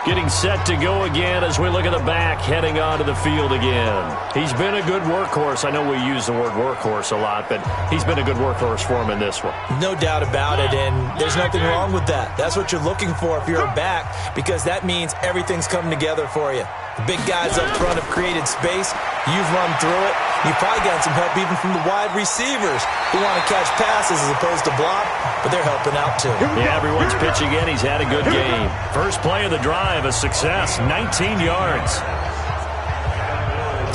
Getting set to go again as we look at the back heading onto the field again. He's been a good workhorse. I know we use the word workhorse a lot, but he's been a good workhorse for him in this one. No doubt about it, and there's nothing wrong with that. That's what you're looking for if you're a back, because that means everything's coming together for you. The big guys up front have created space. You've run through it. You've probably gotten some help even from the wide receivers who want to catch passes as opposed to block, but they're helping out too. Yeah, everyone's pitching in. He's had a good game. First play of the drive, a success, 19 yards.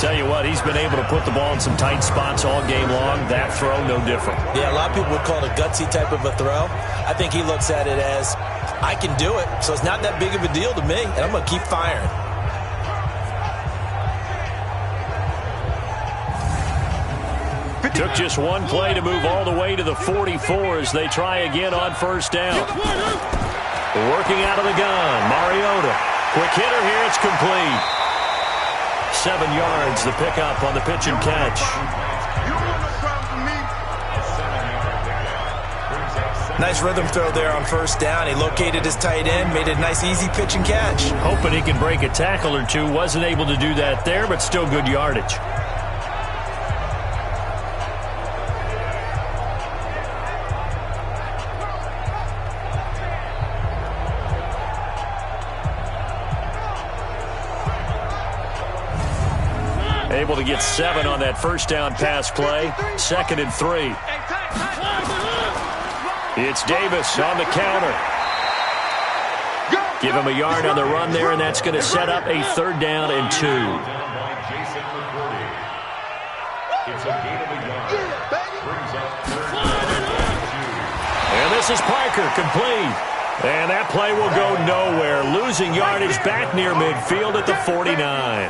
Tell you what, he's been able to put the ball in some tight spots all game long. That throw, no different. Yeah, a lot of people would call it a gutsy type of a throw. I think he looks at it as, I can do it, so it's not that big of a deal to me, and I'm going to keep firing. Took just one play to move all the way to the 44 as they try again on 1st down. Working out of the gun, Mariota. Quick hitter here, it's complete. 7 yards, the pickup on the pitch and catch. Nice rhythm throw there on 1st down. He located his tight end, made a nice easy pitch and catch. Hoping he can break a tackle or two. Wasn't able to do that there, but still good yardage. Able to get 7 on that 1st down pass play. 2nd and 3. It's Davis on the counter. Give him a yard on the run there, and that's going to set up a 3rd down and 2. And this is Parker, complete. And that play will go nowhere. Losing yardage back near midfield at the 49.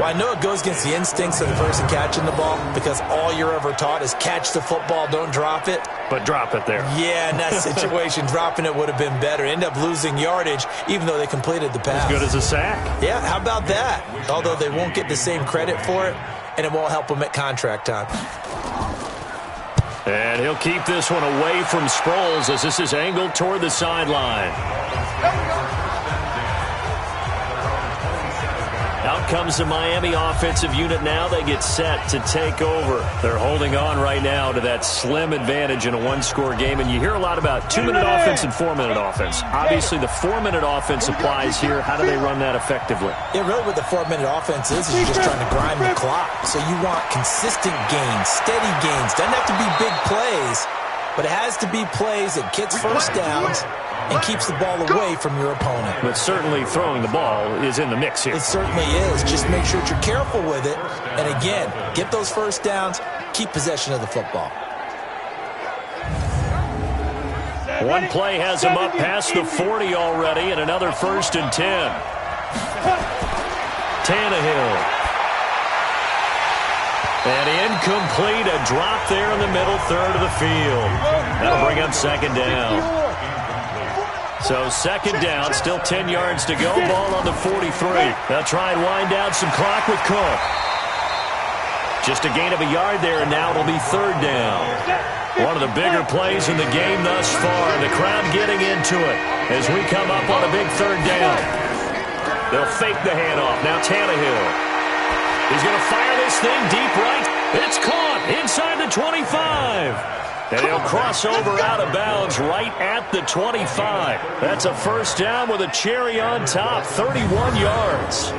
Well, I know it goes against the instincts of the person catching the ball because all you're ever taught is catch the football, don't drop it. But drop it there. Yeah, in that situation, dropping it would have been better. End up losing yardage, even though they completed the pass. As good as a sack. Yeah, how about that? Although they won't get the same credit for it, and it won't help them at contract time. And he'll keep this one away from Sproles as this is angled toward the sideline. Out comes the Miami offensive unit now. They get set to take over. They're holding on right now to that slim advantage in a one-score game. And you hear a lot about 2-minute offense and 4-minute offense. Obviously, the 4-minute offense applies here. How do they run that effectively? Yeah, really what the 4-minute offense is you're just trying to grind the clock. So you want consistent gains, steady gains. Doesn't have to be big plays, but it has to be plays that gets 1st downs and keeps the ball away from your opponent. But certainly throwing the ball is in the mix here. It certainly is. Just make sure that you're careful with it. And again, get those 1st downs, keep possession of the football. One play has him up past the 40 already, and another 1st and 10. Tannehill. And incomplete, a drop there in the middle third of the field. That'll bring up 2nd down. So 2nd down, still 10 yards to go. Ball on the 43. They'll try and wind down some clock with Cook. Just a gain of a yard there, and now it'll be 3rd down. One of the bigger plays in the game thus far. The crowd getting into it as we come up on a big 3rd down. They'll fake the handoff. Now Tannehill. He's going to fire this thing deep right. It's caught inside the 25. And he'll cross over out of bounds right at the 25. That's a 1st down with a cherry on top, 31 yards.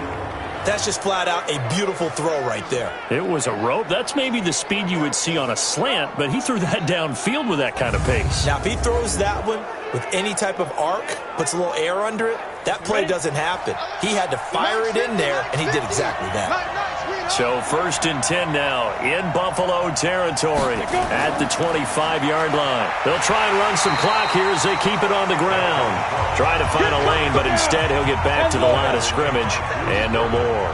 That's just flat out a beautiful throw right there. It was a rope. That's maybe the speed you would see on a slant, but he threw that downfield with that kind of pace. Now, if he throws that one with any type of arc, puts a little air under it, that play doesn't happen. He had to fire it in there, and he did exactly that. So 1st and 10 now in Buffalo territory at the 25-yard line. They'll try and run some clock here as they keep it on the ground. Try to find a lane, but instead he'll get back to the line of scrimmage and no more.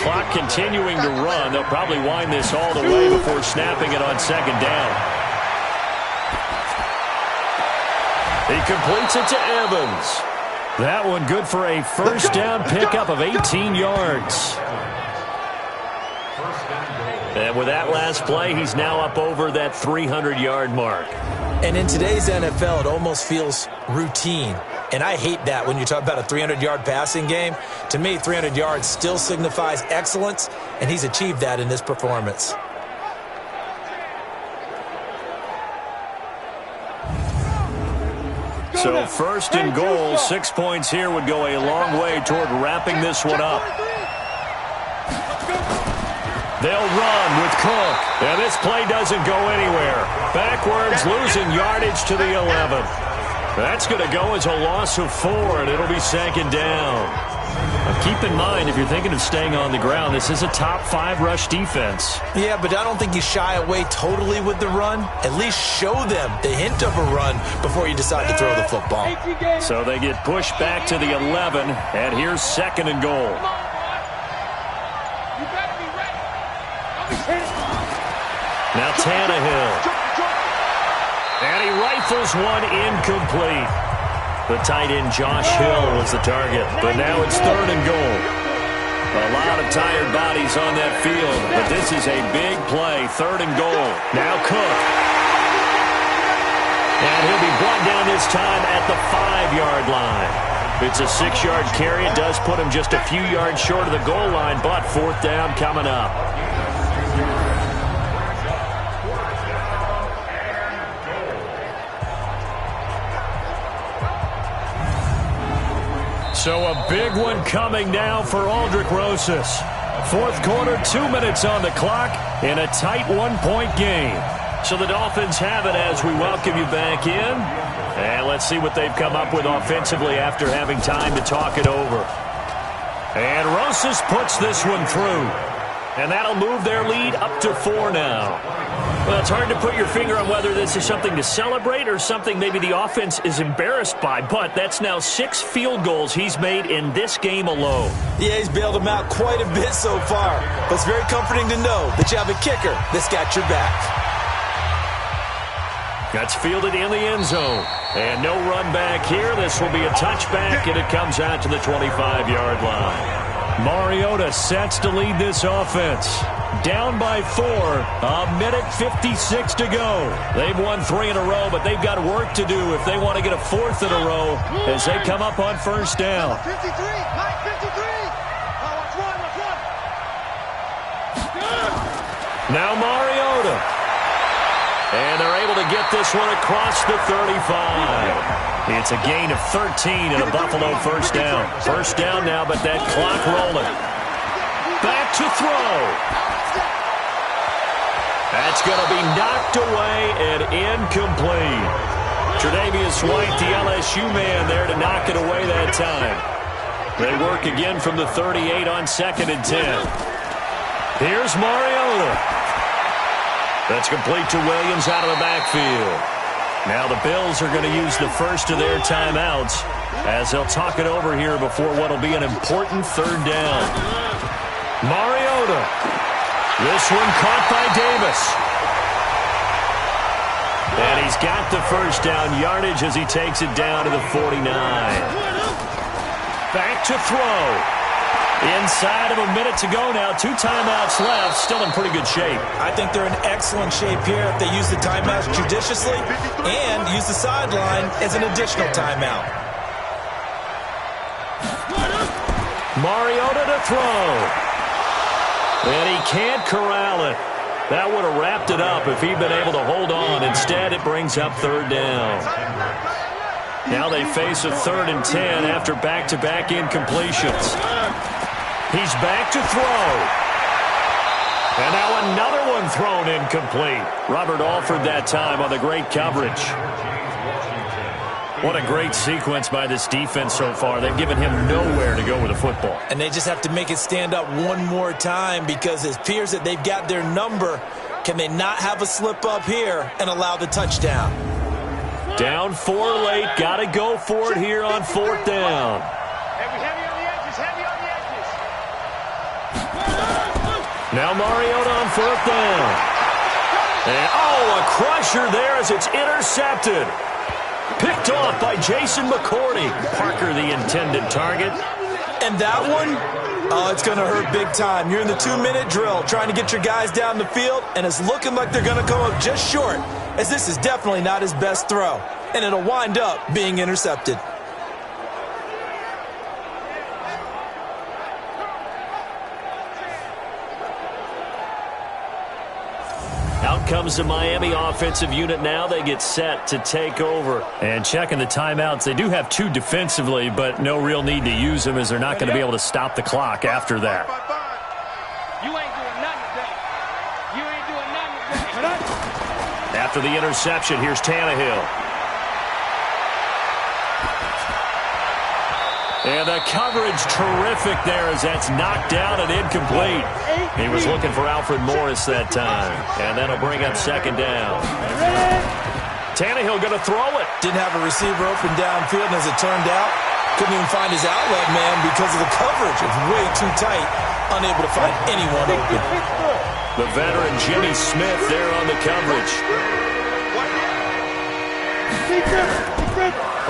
Clock continuing to run. They'll probably wind this all the way before snapping it on 2nd down. He completes it to Evans. That one good for a 1st down pickup of 18 yards. And with that last play, he's now up over that 300-yard mark. And in today's NFL, it almost feels routine. And I hate that when you talk about a 300-yard passing game. To me, 300 yards still signifies excellence, and he's achieved that in this performance. So 1st and goal, 6 points here would go a long way toward wrapping this one up. They'll run with Cook. And this play doesn't go anywhere. Backwards, losing yardage to the 11. That's going to go as a loss of 4, and it'll be 2nd down. Now keep in mind, if you're thinking of staying on the ground, this is a top 5 rush defense. Yeah, but I don't think you shy away totally with the run. At least show them the hint of a run before you decide to throw the football. So they get pushed back to the 11, and here's 2nd and goal. Now Tannehill. And he rifles one incomplete. The tight end Josh Hill was the target, but now it's 3rd and goal. A lot of tired bodies on that field, but this is a big play. 3rd and goal. Now Cook. And he'll be brought down this time at the 5-yard line. It's a 6-yard carry. It does put him just a few yards short of the goal line, but 4th down coming up. So a big one coming now for Aldrick Rosas. 4th quarter, 2 minutes on the clock in a tight 1-point game. So the Dolphins have it as we welcome you back in. And let's see what they've come up with offensively after having time to talk it over. And Rosas puts this one through. And that'll move their lead up to 4 now. Well, it's hard to put your finger on whether this is something to celebrate or something maybe the offense is embarrassed by, but that's now 6 field goals he's made in this game alone. Yeah, he's bailed them out quite a bit so far, but it's very comforting to know that you have a kicker that's got your back. That's fielded in the end zone. And no run back here. This will be a touchback, and it comes out to the 25-yard line. Mariota sets to lead this offense. Down by 4, a minute 56 to go. They've won 3 in a row, but they've got work to do if they want to get a 4th in a row as they come up on 1st down. 53, Mike, 53. Watch one. Now Mariota. And they're able to get this one across the 35. It's a gain of 13 and a Buffalo 1st down. 1st down now, but that clock rolling. Back to throw. That's going to be knocked away and incomplete. Tre'Davious White, the LSU man, there to knock it away that time. They work again from the 38 on 2nd and 10. Here's Mariota. That's complete to Williams out of the backfield. Now the Bills are going to use the first of their timeouts as they'll talk it over here before what will be an important 3rd down. Mariota. This one caught by Davis. And he's got the 1st down yardage as he takes it down to the 49. Back to throw. Inside of a minute to go now. 2 timeouts left. Still in pretty good shape. I think they're in excellent shape here if they use the timeouts judiciously and use the sideline as an additional timeout. Mariota to throw. And he can't corral it. That would have wrapped it up if he'd been able to hold on. Instead, it brings up 3rd down. Now they face a 3rd and 10 after back-to-back incompletions. He's back to throw. And now another one thrown incomplete. Robert Alford that time on the great coverage. What a great sequence by this defense so far. They've given him nowhere to go with the football. And they just have to make it stand up one more time because it appears that they've got their number. Can they not have a slip up here and allow the touchdown? Down 4 late. Got to go for it here on 4th down. Heavy on the edges, heavy on the edges. Now Mariota on 4th down. And, a crusher there as it's intercepted. Picked off by Jason McCourty. Parker, the intended target. And that one, it's going to hurt big time. You're in the 2-minute drill trying to get your guys down the field, and it's looking like they're going to come up just short, as this is definitely not his best throw, and it'll wind up being intercepted. Out comes the Miami offensive unit now. They get set to take over. And checking the timeouts, they do have 2 defensively, but no real need to use them as they're not going to be able to stop the clock after that. You ain't doing nothing today. You ain't doing nothing today. After the interception, here's Tannehill. And the coverage terrific there as that's knocked down and incomplete. He was looking for Alfred Morris that time. And that'll bring up 2nd down. Tannehill going to throw it. Didn't have a receiver open downfield, and as it turned out, couldn't even find his outlet man because of the coverage. It's way too tight, unable to find anyone open. The veteran Jimmy Smith there on the coverage.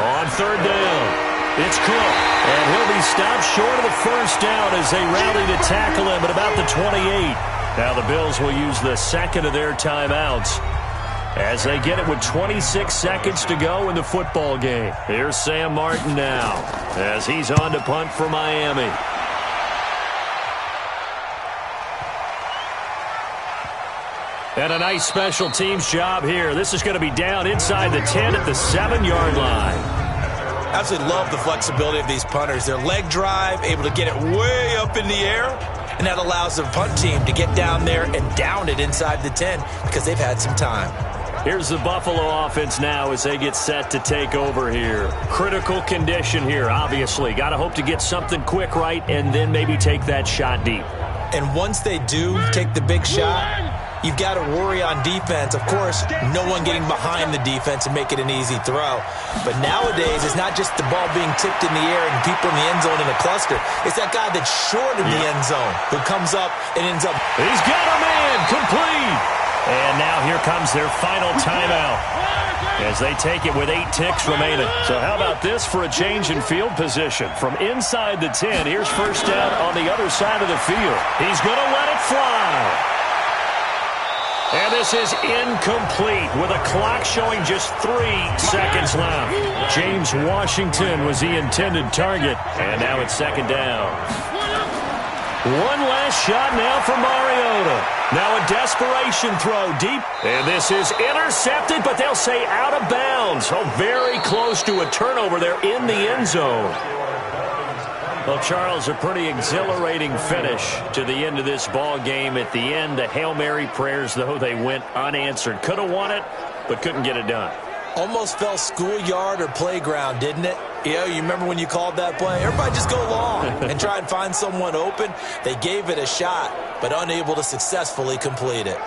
On 3rd down. It's Cook, and he'll be stopped short of the 1st down as they rally to tackle him at about the 28. Now the Bills will use the 2nd of their timeouts as they get it with 26 seconds to go in the football game. Here's Sam Martin now as he's on to punt for Miami. And a nice special teams job here. This is going to be down inside the 10 at the 7-yard line. Absolutely love the flexibility of these punters. Their leg drive, able to get it way up in the air, and that allows the punt team to get down there and down it inside the 10 because they've had some time. Here's the Buffalo offense now as they get set to take over here. Critical condition here, obviously. Got to hope to get something quick right and then maybe take that shot deep. And once they do take the big shot, you've got to worry on defense. Of course, no one getting behind the defense and make it an easy throw. But nowadays, it's not just the ball being tipped in the air and people in the end zone in a cluster. It's that guy that's short of the end zone who comes up and ends up. He's got a man, complete. And now here comes their final timeout as they take it with 8 ticks remaining. So how about this for a change in field position? From inside the 10, here's 1st down on the other side of the field. He's going to let it fly. And this is incomplete with a clock showing just 3 seconds left. James Washington was the intended target. And now it's 2nd down. One last shot now for Mariota. Now a desperation throw deep. And this is intercepted, but they'll say out of bounds. Oh, very close to a turnover there in the end zone. Well, Charles, a pretty exhilarating finish to the end of this ball game. At the end, the Hail Mary prayers, though, they went unanswered. Could have won it, but couldn't get it done. Almost felt schoolyard or playground, didn't it? You remember when you called that play? Everybody just go long and try and find someone open. They gave it a shot, but unable to successfully complete it.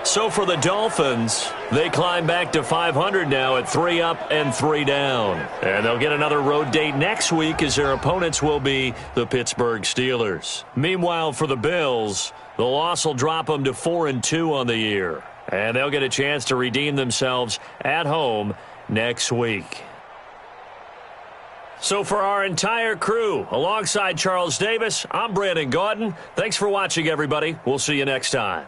So for the Dolphins, they climb back to 500 now at 3 up and 3 down. And they'll get another road date next week as their opponents will be the Pittsburgh Steelers. Meanwhile, for the Bills, the loss will drop them to 4-2 on the year. And they'll get a chance to redeem themselves at home next week. So for our entire crew, alongside Charles Davis, I'm Brandon Gaudin. Thanks for watching, everybody. We'll see you next time.